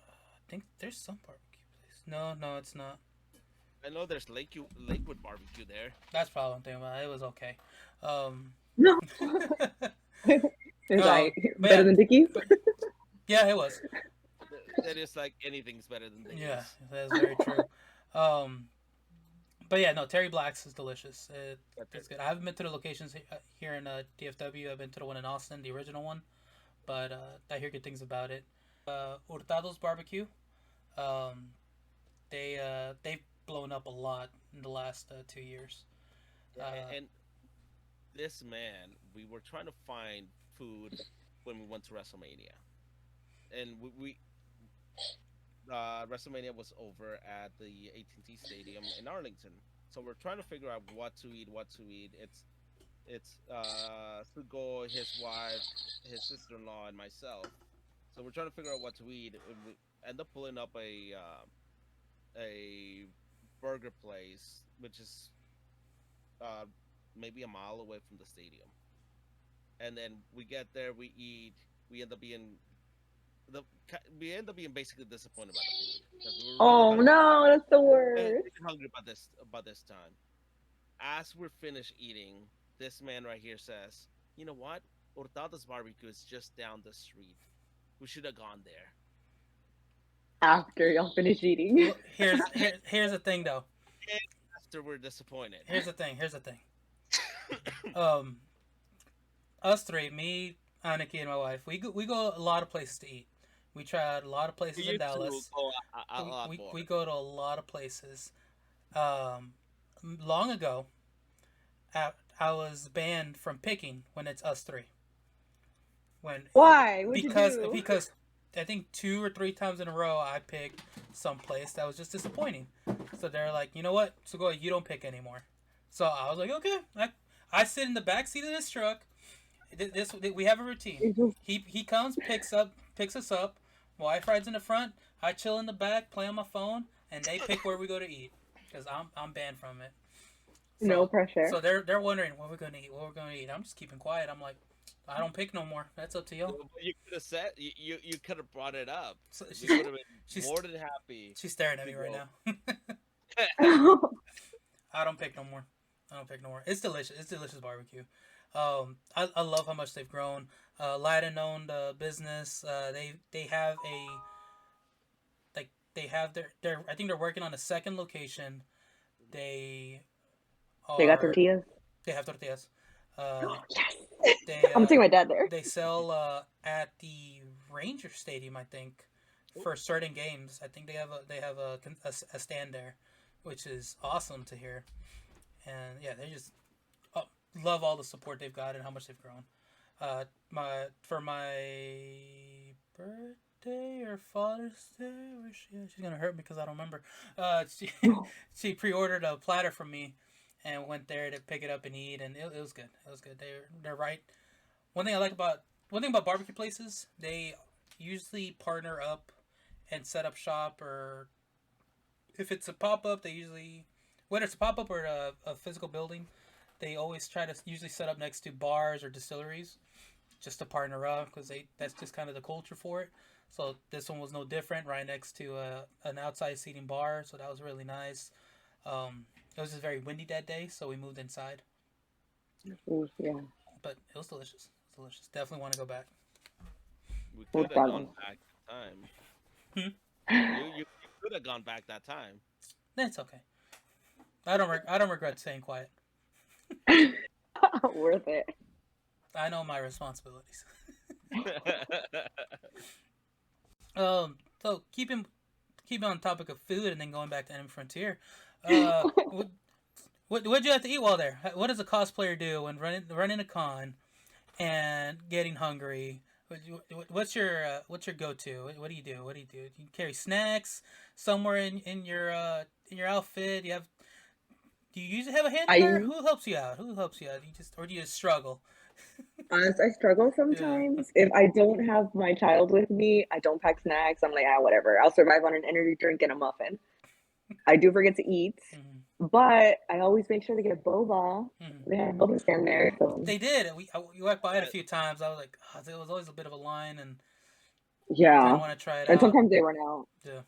I think there's some barbecue place. No, it's not. I know there's Lakewood barbecue there. That's probably what I'm thinking about. It was okay. No. It's like better yeah, than Dickie's. yeah, it was. That is like anything's better than this. Yeah, that's very true. But yeah, no, Terry Black's is delicious. It's good. I haven't been to the locations here in DFW. I've been to the one in Austin, the original one, but I hear good things about it. Hurtado's Barbecue. They've blown up a lot in the last 2 years. And this man, we were trying to find food when we went to WrestleMania, and we WrestleMania was over at the AT&T Stadium in Arlington. So we're trying to figure out what to eat. It's Sugo, his wife, his sister-in-law, and myself. So we're trying to figure out what to eat. And we end up pulling up a burger place, which is maybe a mile away from the stadium. And then we get there, we eat, we end up being basically disappointed by the food because we were Oh really no, that's the really worst. hungry about this time. As we're finished eating, this man right here says, "You know what? Hurtado's Barbecue is just down the street. We should have gone there." After y'all finish eating. Well, here's the thing though. And after we're disappointed. Here's the thing. Us three, me, Aniki, and my wife, we go a lot of places to eat. We try out a lot of places You in Dallas. two go a lot we, more. we go to a lot of places. Long ago, I was banned from picking when it's us three. Why? What'd you do? Because I think 2 or 3 times in a row I picked some place that was just disappointing. So they're like, you know what? So go, you don't pick anymore. So I was like, okay. I sit in the back seat of this truck. We have a routine. He comes, picks us up. My wife rides in the front. I chill in the back, play on my phone, and they pick where we go to eat because I'm banned from it. So, no pressure. So they're wondering what we're gonna eat. I'm just keeping quiet. I'm like, I don't pick no more. That's up to y'all. You could have said you could have brought it up. So We would have been she's more than happy. she's staring at me right now. I don't pick no more. It's delicious. It's delicious barbecue. I love how much they've grown. Latin owned business. They have their I think they're working on a second location. They They got are tortillas. they have tortillas. Yes. They I'm taking my dad there. they sell at the Ranger Stadium, I think, for certain games. I think they have a stand there, which is awesome to hear. And yeah, they just love all the support they've got and how much they've grown. My birthday or Father's Day, she's gonna hurt me because I don't remember. She pre-ordered a platter from me, and went there to pick it up and eat, and it was good. It was good. They're right. One thing about barbecue places, they usually partner up and set up shop, or if it's a pop up, they usually, whether it's a pop up or a physical building, they always try to usually set up next to bars or distilleries, just to partner up, because that's just kind of the culture for it. So this one was no different, right next to an outside seating bar, so that was really nice. It was just very windy that day, so we moved inside. Ooh, yeah. But it was delicious. It was delicious. Definitely want to go back. We could have gone back that time. You could have gone back that time. It's okay. I don't regret staying quiet. Worth it. I know my responsibilities. So keeping on topic of food and then going back to Anime Frontier. What'd you have to eat while there? What does a cosplayer do when running a con and getting hungry? What's your go-to? What do you do? Do you carry snacks somewhere in your outfit? Do you usually have a handler? Who helps you out? Do you just struggle? Honest, I struggle sometimes. Yeah. If I don't have my child with me, I don't pack snacks. I'm like, whatever. I'll survive on an energy drink and a muffin. I do forget to eat, but I always make sure to get boba. They have boba stand there. So. They did. We walked by it a few times. I was like, there was always a bit of a line, and yeah, I want to try it out. And sometimes they run out. Yeah,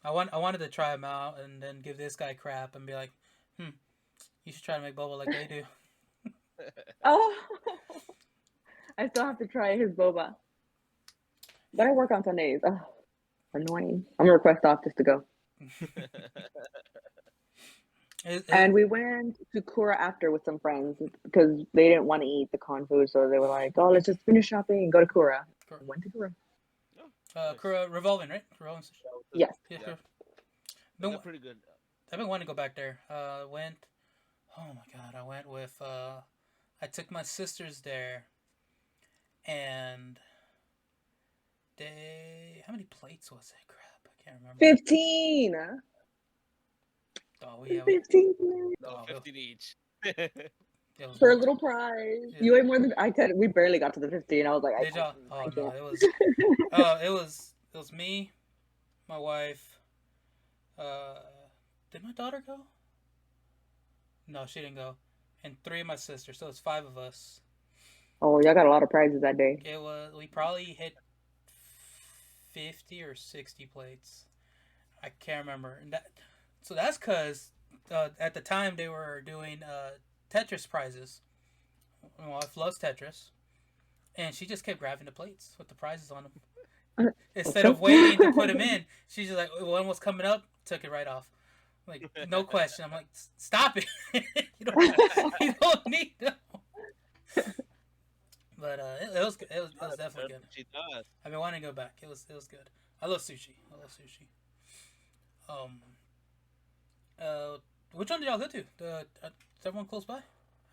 I wanted to try them out and then give this guy crap and be like, you should try to make boba like they do. Oh, I still have to try his boba, but I work on Sundays. Oh, annoying. I'm gonna request off just to go. And we went to Kura after with some friends because they didn't want to eat the con food, so they were like, "Oh, let's just finish shopping and go to Kura." Went to Kura. Kura revolving, right? Revolving. Yes. Yeah. They're pretty good. I've been wanting to go back there. Went. Oh my god! I went with. I took my sisters there, and how many plates was it? Crap, I can't remember. 15. Oh yeah. 15. No, 15 each. For a little prize. Yeah. You ate more than I could. We barely got to the 15. I was like, Did y'all? Oh no, it was. It was me, my wife. Did my daughter go? No, she didn't go. And 3 of my sisters, so it's 5 of us. Oh, y'all got a lot of prizes that day. We probably hit 50 or 60 plates. I can't remember. So that's because at the time they were doing Tetris prizes. My wife loves Tetris, and she just kept grabbing the plates with the prizes on them. Instead of waiting to put them in, she's just like, one was coming up, took it right off. Like, no question. I'm like, stop it. you don't need them. But it was good. It was definitely good. She does. I've been wanting to go back. It was good. I love sushi. Which one did y'all go to? Is everyone close by?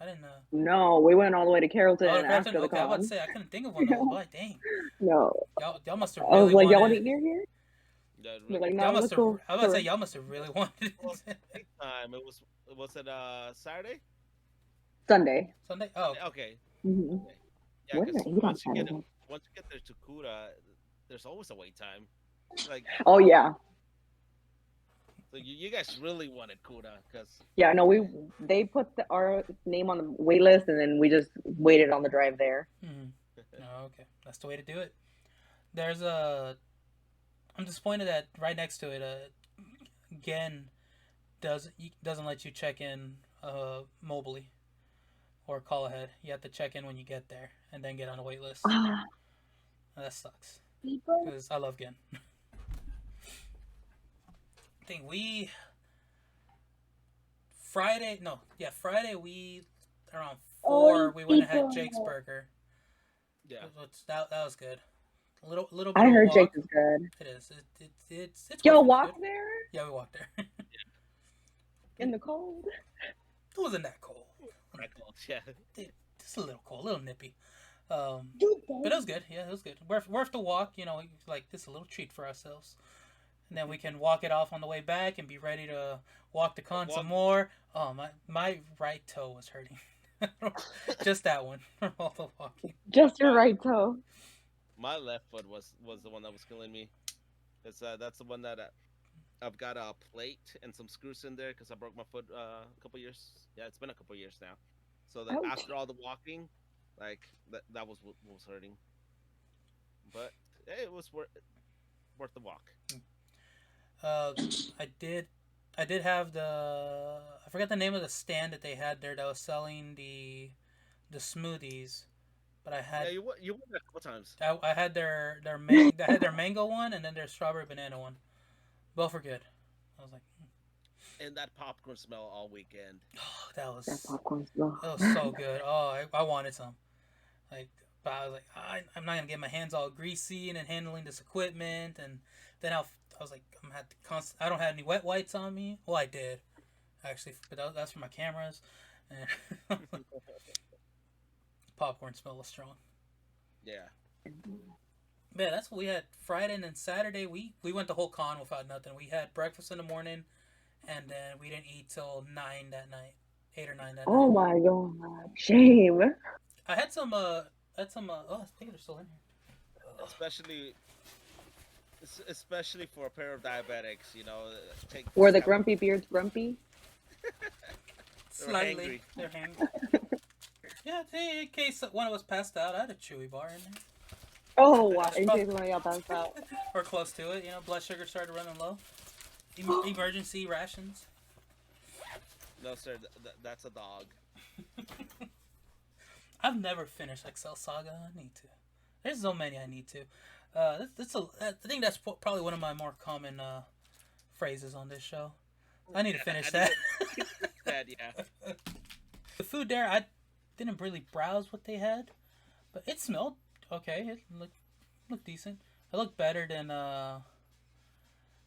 I didn't know. No, we went all the way to Carrollton after the con. I was about to say, I couldn't think of one that was by. Dang. No. Y'all must have really I was like, wanted... y'all want to eat near here? Really... Like, no, let's go. I was about to say, y'all must have really wanted it. Was it Saturday? Sunday. Oh. Okay. Mm-hmm. Yeah, once you get there to Kura, there's always a wait time. Like. Oh yeah. So you guys really wanted Kura, because. Yeah, no, they put our name on the wait list, and then we just waited on the drive there. Mm-hmm. Oh, okay, that's the way to do it. I'm disappointed that right next to it, Gen doesn't let you check in mobily or call ahead. You have to check in when you get there and then get on a wait list. That sucks. Because I love Gen. I think Friday we around 4 we went and had Jake's Pico. Burger. Yeah. That was good. A little bit I of a heard walk. Jake's is good. It is. It's Yo, worth it. walk It's good. there Yeah, we walked there. in the cold. It wasn't that cold. Right, cool. Yeah. Just a little cold, a little nippy. But it was good. Yeah, it was good. Worth the walk. You know, like this is a little treat for ourselves. And then we can walk it off on the way back and be ready to walk the con some more. Oh, my right toe was hurting. Just that one from all the walking. Just your right toe. My left foot was the one that was killing me. That's the one that I've got a plate and some screws in there because I broke my foot a couple years. Yeah, it's been a couple years now. So that Ouch. after all the walking, like that was what was hurting. But hey, it was worth the walk. I did have I forgot the name of the stand that they had there that was selling the smoothies, but I had You went there a couple times. I had their mango one and then their strawberry banana one. Both were good. I was like, And that popcorn smell all weekend. oh, that was popcorn smell. That was so good. Oh, I wanted some. Like, but I was like, I'm not gonna get my hands all greasy and then handling this equipment, and then I was like, I'm gonna have to I don't have any wet wipes on me. Well, I did actually, but that's for my cameras. And popcorn smell was strong. Yeah. Yeah, that's what we had Friday, and then Saturday we went the whole con without nothing. We had breakfast in the morning, and then we didn't eat till 9 that night, 8 or 9 that Oh night. my god, shame. I had some. Oh, I think they're still in here. Especially for a pair of diabetics, you know. Were the GrumpyBeards grumpy? Slightly, they're hangry. Yeah, in case one of us passed out, I had a Chewy bar in there. Oh wow! In case one of y'all passed out. Or close to it, you know, blood sugar started running low. Emergency rations. No, sir, that's a dog. I've never finished Excel Saga. I need to. There's so many I need to. I think that's probably one of my more common phrases on this show. I need to finish that. Yeah. The food there, I didn't really browse what they had, but it smelled okay. It looked decent. It looked better than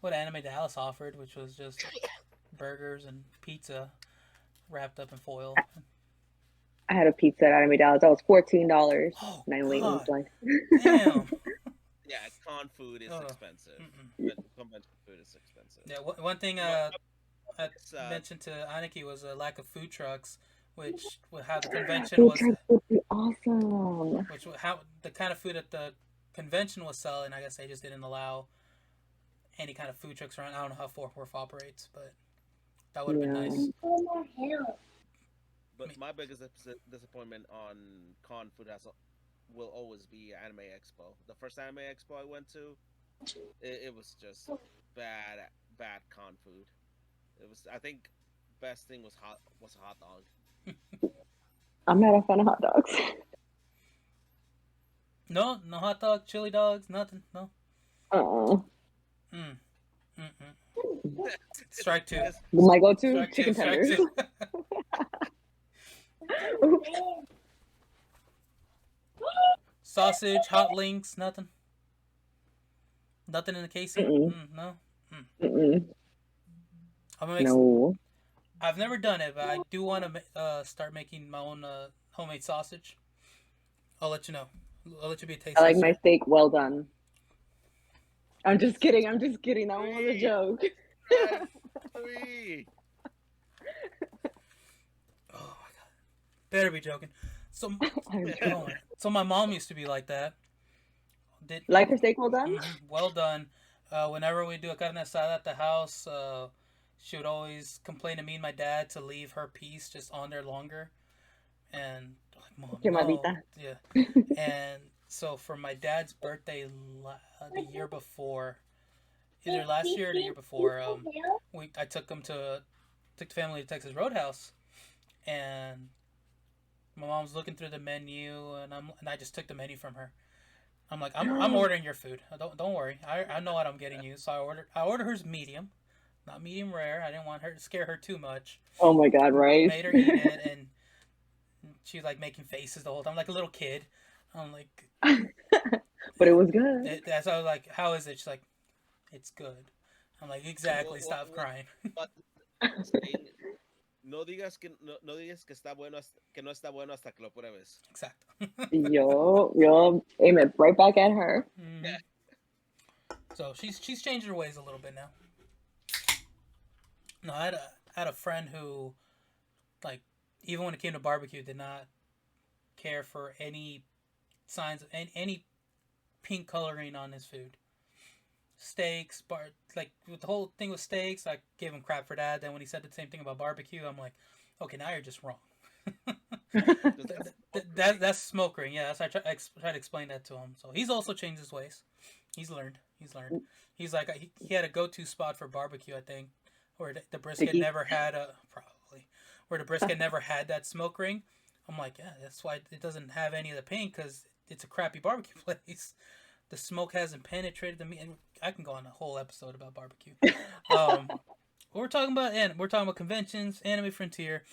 what Anime Dallas offered, which was just burgers and pizza wrapped up in foil. I had a pizza at Anime Dallas. That was $14. Oh, and I only God. ate like. Damn. Yeah, con food is expensive. Convention food is expensive. Yeah, one thing I mentioned to Aniki was a lack of food trucks, which how the convention Food was. trucks would be awesome. Which how the kind of food that the convention was selling, I guess they just didn't allow any kind of food trucks around. I don't know how Fort Worth operates, but that would have been nice. But my biggest disappointment on con food will always be Anime Expo. The first Anime Expo I went to, it was just bad con food. It was, I think, best thing was a hot dog. I'm not a fan of hot dogs. No hot dog, chili dogs, nothing. No. Oh. Strike two. My go-to Strike chicken two, tenders. Oops. Sausage, hot links, nothing. Nothing in the casing. No. No. I've never done it, but I do want to start making my own homemade sausage. I'll let you know. I'll let you be a taste. I like my steak well done. I'm just kidding. That one was a joke. Oh my god. Better be joking. So my mom used to be like that. Like her steak well done? Well done. Whenever we do a carne asada at the house, she would always complain to me and my dad to leave her piece just on there longer. And like, Mom, no. Yeah. And so for my dad's birthday the year before, either last year or the year before, I took the family to Texas Roadhouse, and my mom's looking through the menu, and I just took the menu from her. I'm like, I'm ordering your food. Don't worry. I know what I'm getting you. So I order hers medium, not medium rare. I didn't want her to scare her too much. Oh my god, right? Made her eat it, and she was like making faces the whole time, like a little kid. I'm like, but it was good. That's I was like, how is it? She's like, it's good. I'm like, exactly. Stop crying. No digas que no digas que está bueno que no está bueno hasta que lo pruebes. Exactly. Yo, amen. Right back at her. Mm-hmm. Yeah. So she's changed her ways a little bit now. No, I had a friend who, like, even when it came to barbecue, did not care for any signs of any pink coloring on his food. Steaks, like with the whole thing with steaks, I gave him crap for that. Then when he said the same thing about barbecue, I'm like, okay, now you're just wrong. That's smoke ring. Yeah, that's I tried to explain that to him. So he's also changed his ways. He's learned. He's like he had a go-to spot for barbecue, I think, where the brisket never had where the brisket never had that smoke ring. I'm like, yeah, that's why it doesn't have any of the pink, because it's a crappy barbecue place. The smoke hasn't penetrated the meat, and I can go on a whole episode about barbecue. We're talking about conventions, Anime Frontier.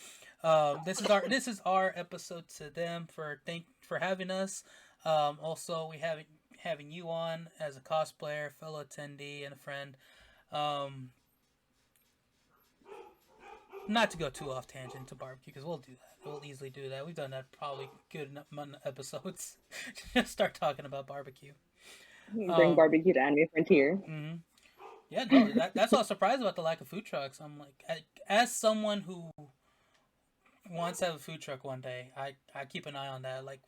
This is our episode to them for having us. Also, we having you on as a cosplayer, fellow attendee, and a friend. Not to go too off tangent to barbecue, because we'll do that. We'll easily do that. We've done that probably good enough episodes. Just start talking about barbecue. Bring barbecue to Anime Frontier. Mm-hmm. Yeah, no, that's what I was surprised about, the lack of food trucks. I'm like, as someone who wants to have a food truck one day, I keep an eye on that. Like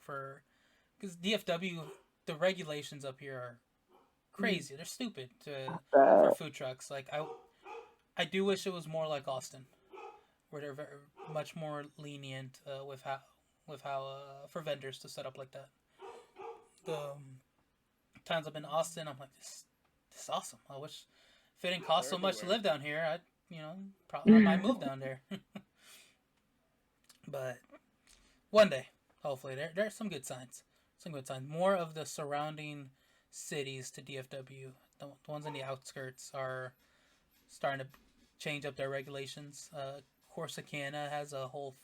because DFW, the regulations up here are crazy. They're stupid for food trucks. Like I do wish it was more like Austin, where they're very, much more lenient with how for vendors to set up like that. The times I've been to Austin, I'm like, this is awesome. I wish if it didn't cost so much to live down here, I might move down there. But one day, hopefully, there's some good signs. More of the surrounding cities to DFW, the ones in the outskirts, are starting to change up their regulations. Corsicana has a whole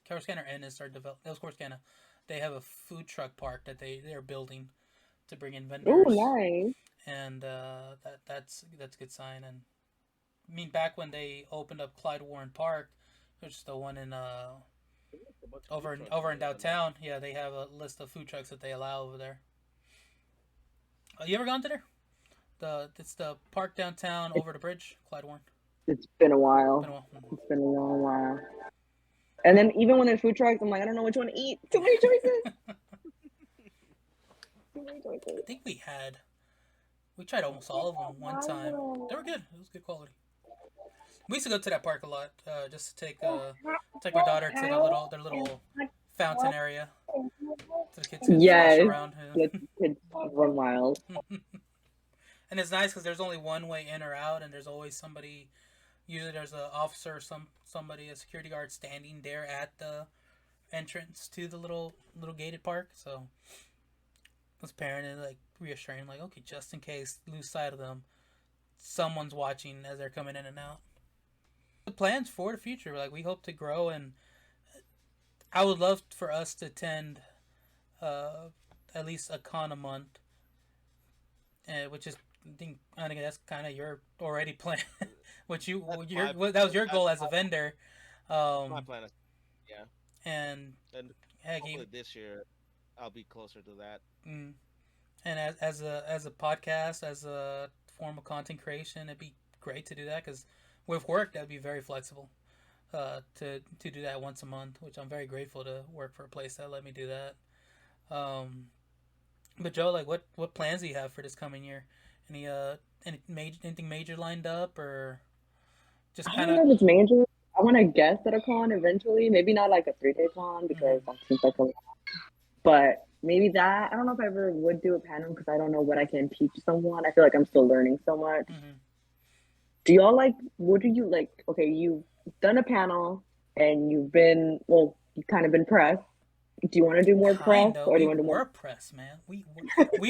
Corsicana or Ennis are developed. That was Corsicana. They have a food truck park that they're building to bring in vendors. Oh, nice. And that's a good sign. And I mean, back when they opened up Clyde Warren Park, which is the one in over in downtown, yeah, they have a list of food trucks that they allow over there. You ever gone to there? It's the park downtown over the bridge, Clyde Warren. It's been a while. It's been a long while. And then even when there's food trucks, I'm like, I don't know which one to eat. Too many choices. I think we tried almost all of them one time. They were good. It was good quality. We used to go to that park a lot, just to take my daughter to their little fountain area. So the kids could splash around. Kids run wild. And it's nice because there's only one way in or out, and there's always somebody. Usually there's an officer, somebody, a security guard standing there at the entrance to the little gated park. So as a parent, and like reassuring, like, okay, just in case, lose sight of them, someone's watching as they're coming in and out. The plans for the future, like, we hope to grow, and I would love for us to attend at least a con a month, which is, I think that's kind of your already plan. That was your goal as a vendor. My plan is, yeah. And hopefully this year I'll be closer to that. And as a podcast, as a form of content creation, it'd be great to do that, because with work that'd be very flexible. To do that once a month, which I'm very grateful to work for a place that let me do that. But Joe, like, what plans do you have for this coming year? Anything major lined up, or just kind of? I don't know if it's major. I want to guess at a con eventually. Maybe not like a 3-day con, because that seems like a lot. But maybe that. I don't know if I ever would do a panel, because I don't know what I can teach someone. I feel like I'm still learning so much. Do y'all what do you like? Okay, you've done a panel and you've kind of been press. Do you want to do more press, or do you want to do more? We were press, man. We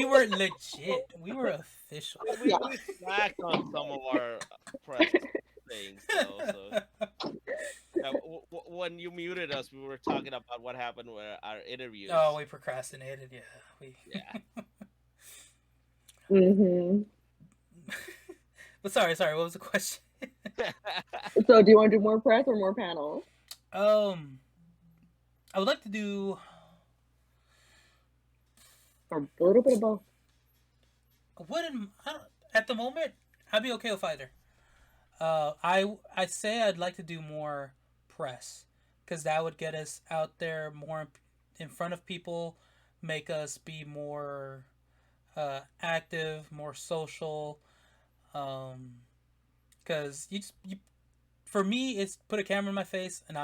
were legit. We were official. We slacked on some of our press things though. So when you muted us, we were talking about what happened with our interviews. Oh, we procrastinated. Yeah, Yeah. Mm-hmm. But sorry. What was the question? So, do you want to do more press or more panels? I would like to do. Or a little bit of both? At the moment, I'd be okay with either. I'd say I'd like to do more press, because that would get us out there more in front of people, make us be more active, more social. Because for me, it's put a camera in my face and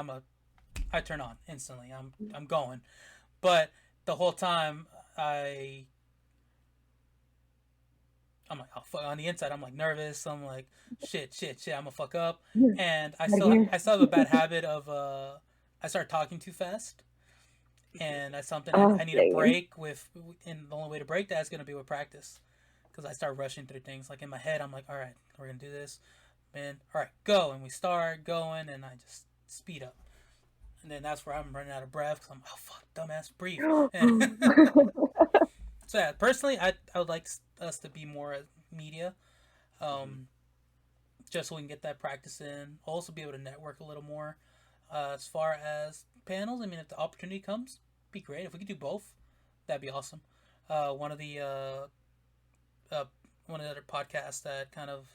I turn on instantly. I'm going, but the whole time I'm like, oh fuck. On the inside, I'm like nervous. I'm like, shit. I'm gonna fuck up. And I still have a bad habit of I start talking too fast, and that's something I need to break with. And the only way to break that is gonna be with practice, because I start rushing through things. Like in my head, I'm like, all right, we're gonna do this, man. All right, go, and we start going, and I just speed up. And then that's where I'm running out of breath, because I'm, oh fuck, dumbass, breathe. So yeah, personally, I would like us to be more media, just so we can get that practice in. Also, be able to network a little more. As far as panels, I mean, if the opportunity comes, be great. If we could do both, that'd be awesome. One of the other podcasts that kind of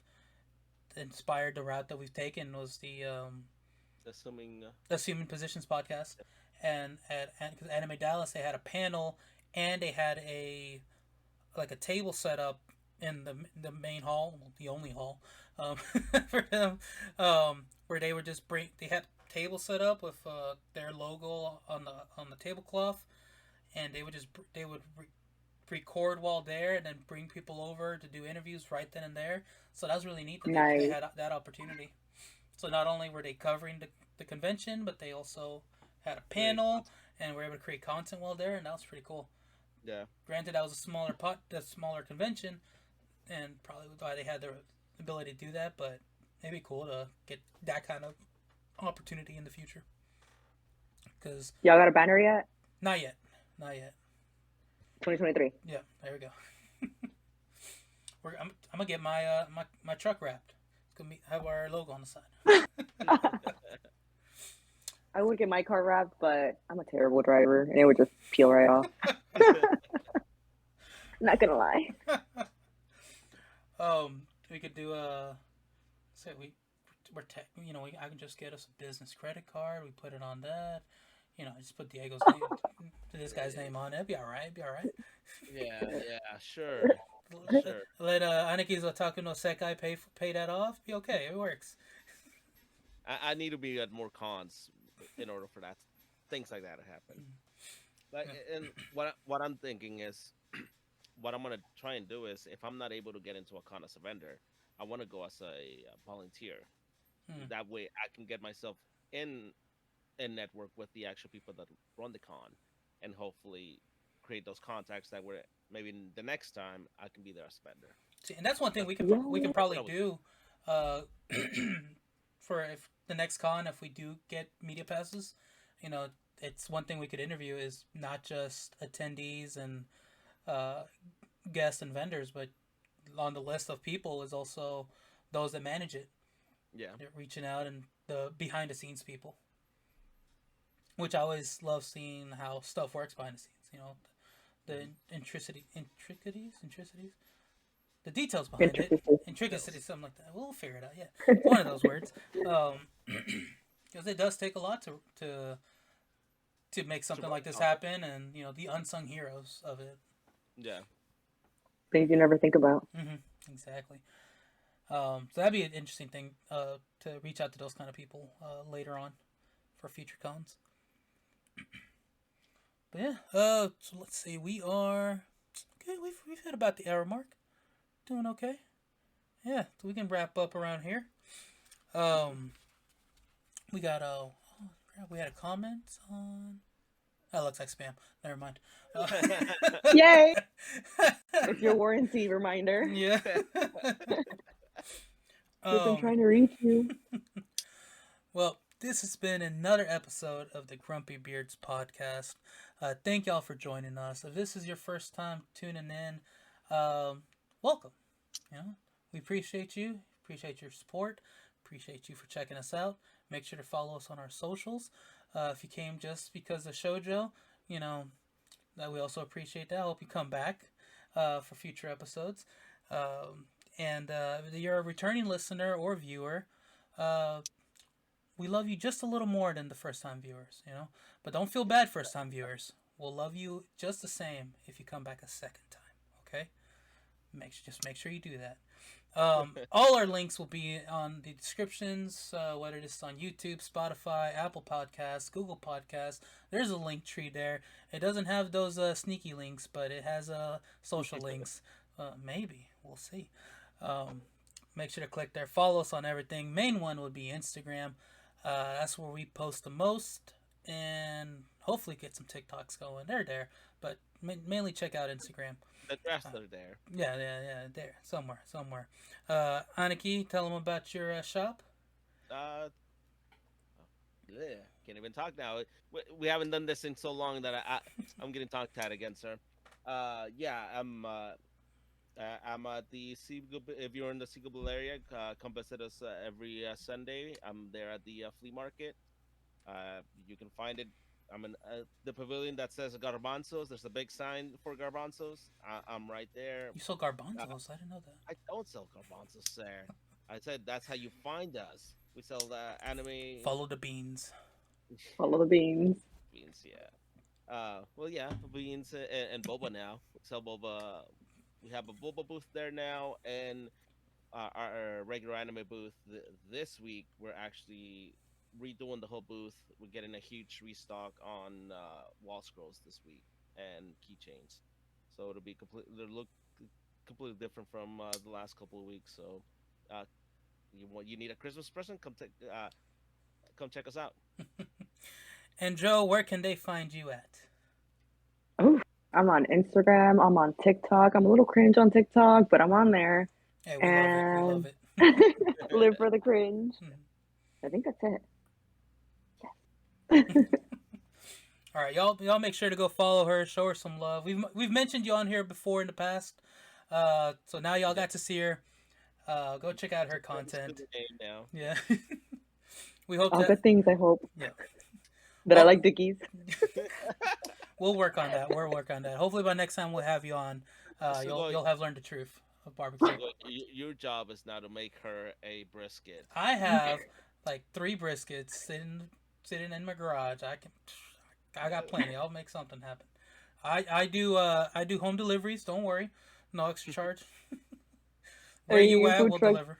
inspired the route that we've taken was the Assuming Positions podcast, and at Anime Dallas they had a panel, and they had a table set up in the main hall, the only hall, for them, where they would just they had tables set up with their logo on the tablecloth, and they would record while there, and then bring people over to do interviews right then and there. So that was really neat that they had that opportunity. So not only were they covering the convention, but they also had a panel and were able to create content while there, and that was pretty cool. Yeah. Granted, that was a smaller convention, and probably why they had the ability to do that. But it'd be cool to get that kind of opportunity in the future. Cause y'all got a banner yet? Not yet. 2023. Yeah, there we go. I'm gonna get my my truck wrapped. It's gonna have our logo on the side. I would get my car wrapped, but I'm a terrible driver, and it would just peel right off. Not gonna lie. We could do say I can just get us a business credit card. We put it on that. Just put Diego's name, this guy's name on it. It'd be all right. Yeah, sure. Let Aniki's Otaku no Sekai pay that off. Be okay. It works. I need to be at more cons in order for things like that to happen. And what I'm thinking is, what I'm gonna try and do is, if I'm not able to get into a con as a vendor, I want to go as a volunteer. That way, I can get myself in network with the actual people that run the con, and hopefully create those contacts that were maybe the next time I can be there as a vendor. See, and that's one thing we can probably do for if the next con, if we do get media passes, it's one thing we could interview is not just attendees and guests and vendors, but on the list of people is also those that manage it. Yeah, they're reaching out, and the behind the scenes people, which I always love seeing how stuff works behind the scenes. The intricacies, the details behind it, intricacies, something like that. We'll figure it out. Yeah, one of those words. Because it does take a lot to make something like this happen, and the unsung heroes of it. Yeah, things you never think about. Exactly. So that'd be an interesting thing to reach out to those kind of people later on for future cons. But yeah, so let's see. We are okay. We've hit about the hour mark. Doing okay. Yeah, so we can wrap up around here. We got we had a comment on. That looks like spam. Never mind. Yay! It's your warranty reminder. Yeah. We've been trying to reach you. Well, this has been another episode of the GrumpyBeards podcast. Thank y'all for joining us. If this is your first time tuning in, welcome. You know, we appreciate you. Appreciate your support. Appreciate you for checking us out. Make sure to follow us on our socials. If you came just because of ShoJo, you know, that we also appreciate that. I hope you come back for future episodes. And if you're a returning listener or viewer, we love you just a little more than the first time viewers, you know. But don't feel bad, first time viewers. We'll love you just the same if you come back a second time. Okay? Just make sure you do that. All our links will be on the descriptions, whether it's on YouTube, Spotify, Apple Podcasts, Google Podcasts. There's a link tree there. It doesn't have those sneaky links, but it has social links. Maybe. We'll see. Make sure to click there. Follow us on everything. Main one would be Instagram. That's where we post the most, and hopefully get some TikToks going. They're there, but mainly check out Instagram. The rest are there. Yeah, there, somewhere. Aniki, tell them about your shop. Can't even talk now. We haven't done this in so long that I'm getting tongue-tied against her. I'm at the Seagull. If you're in the Seagull area, come visit us every Sunday. I'm there at the flea market. You can find it. I'm in the pavilion that says garbanzos. There's a big sign for garbanzos. I'm right there. You sell garbanzos? I didn't know that. I don't sell garbanzos there. I said that's how you find us. We sell the anime. Follow the beans. Follow the beans. Beans, yeah. Beans and boba now. We sell boba. We have a boba booth there now, and our regular anime booth. This week, we're actually redoing the whole booth. We're getting a huge restock on wall scrolls this week and keychains. So it'll look completely different from the last couple of weeks. So you need a Christmas present? Come check us out. And Joe, where can they find you at? Oh, I'm on Instagram. I'm on TikTok. I'm a little cringe on TikTok, but I'm on there. Hey, we love it. Live for the cringe. I think that's it. All right, y'all make sure to go follow her, show her some love. We've mentioned you on here before in the past, so now y'all got to see her. Go check out her content. Yeah, we hope all good things. I hope. Yeah, I like Dickies. We'll work on that. Hopefully by next time we'll have you on. You'll have learned the truth of barbecue. Your job is now to make her a brisket. I have like 3 briskets sitting in my garage. I got plenty. I'll make something happen. I do home deliveries. Don't worry, no extra charge. Where you at? We'll deliver.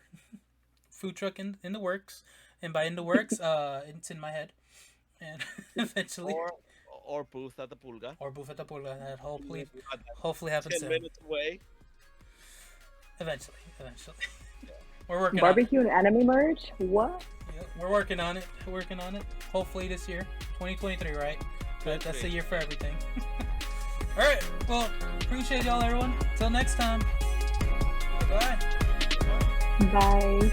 Food truck in the works, and by in the works, it's in my head, and eventually. Or booth at the Pulga. That hopefully happens 10 soon. minutes away. Eventually. Yeah. We're working barbecue and anime merch. What? Yeah, we're working on it. Hopefully this year, 2023, right? That's the year for everything. All right. Well, appreciate y'all, everyone. Till next time. Bye. Bye.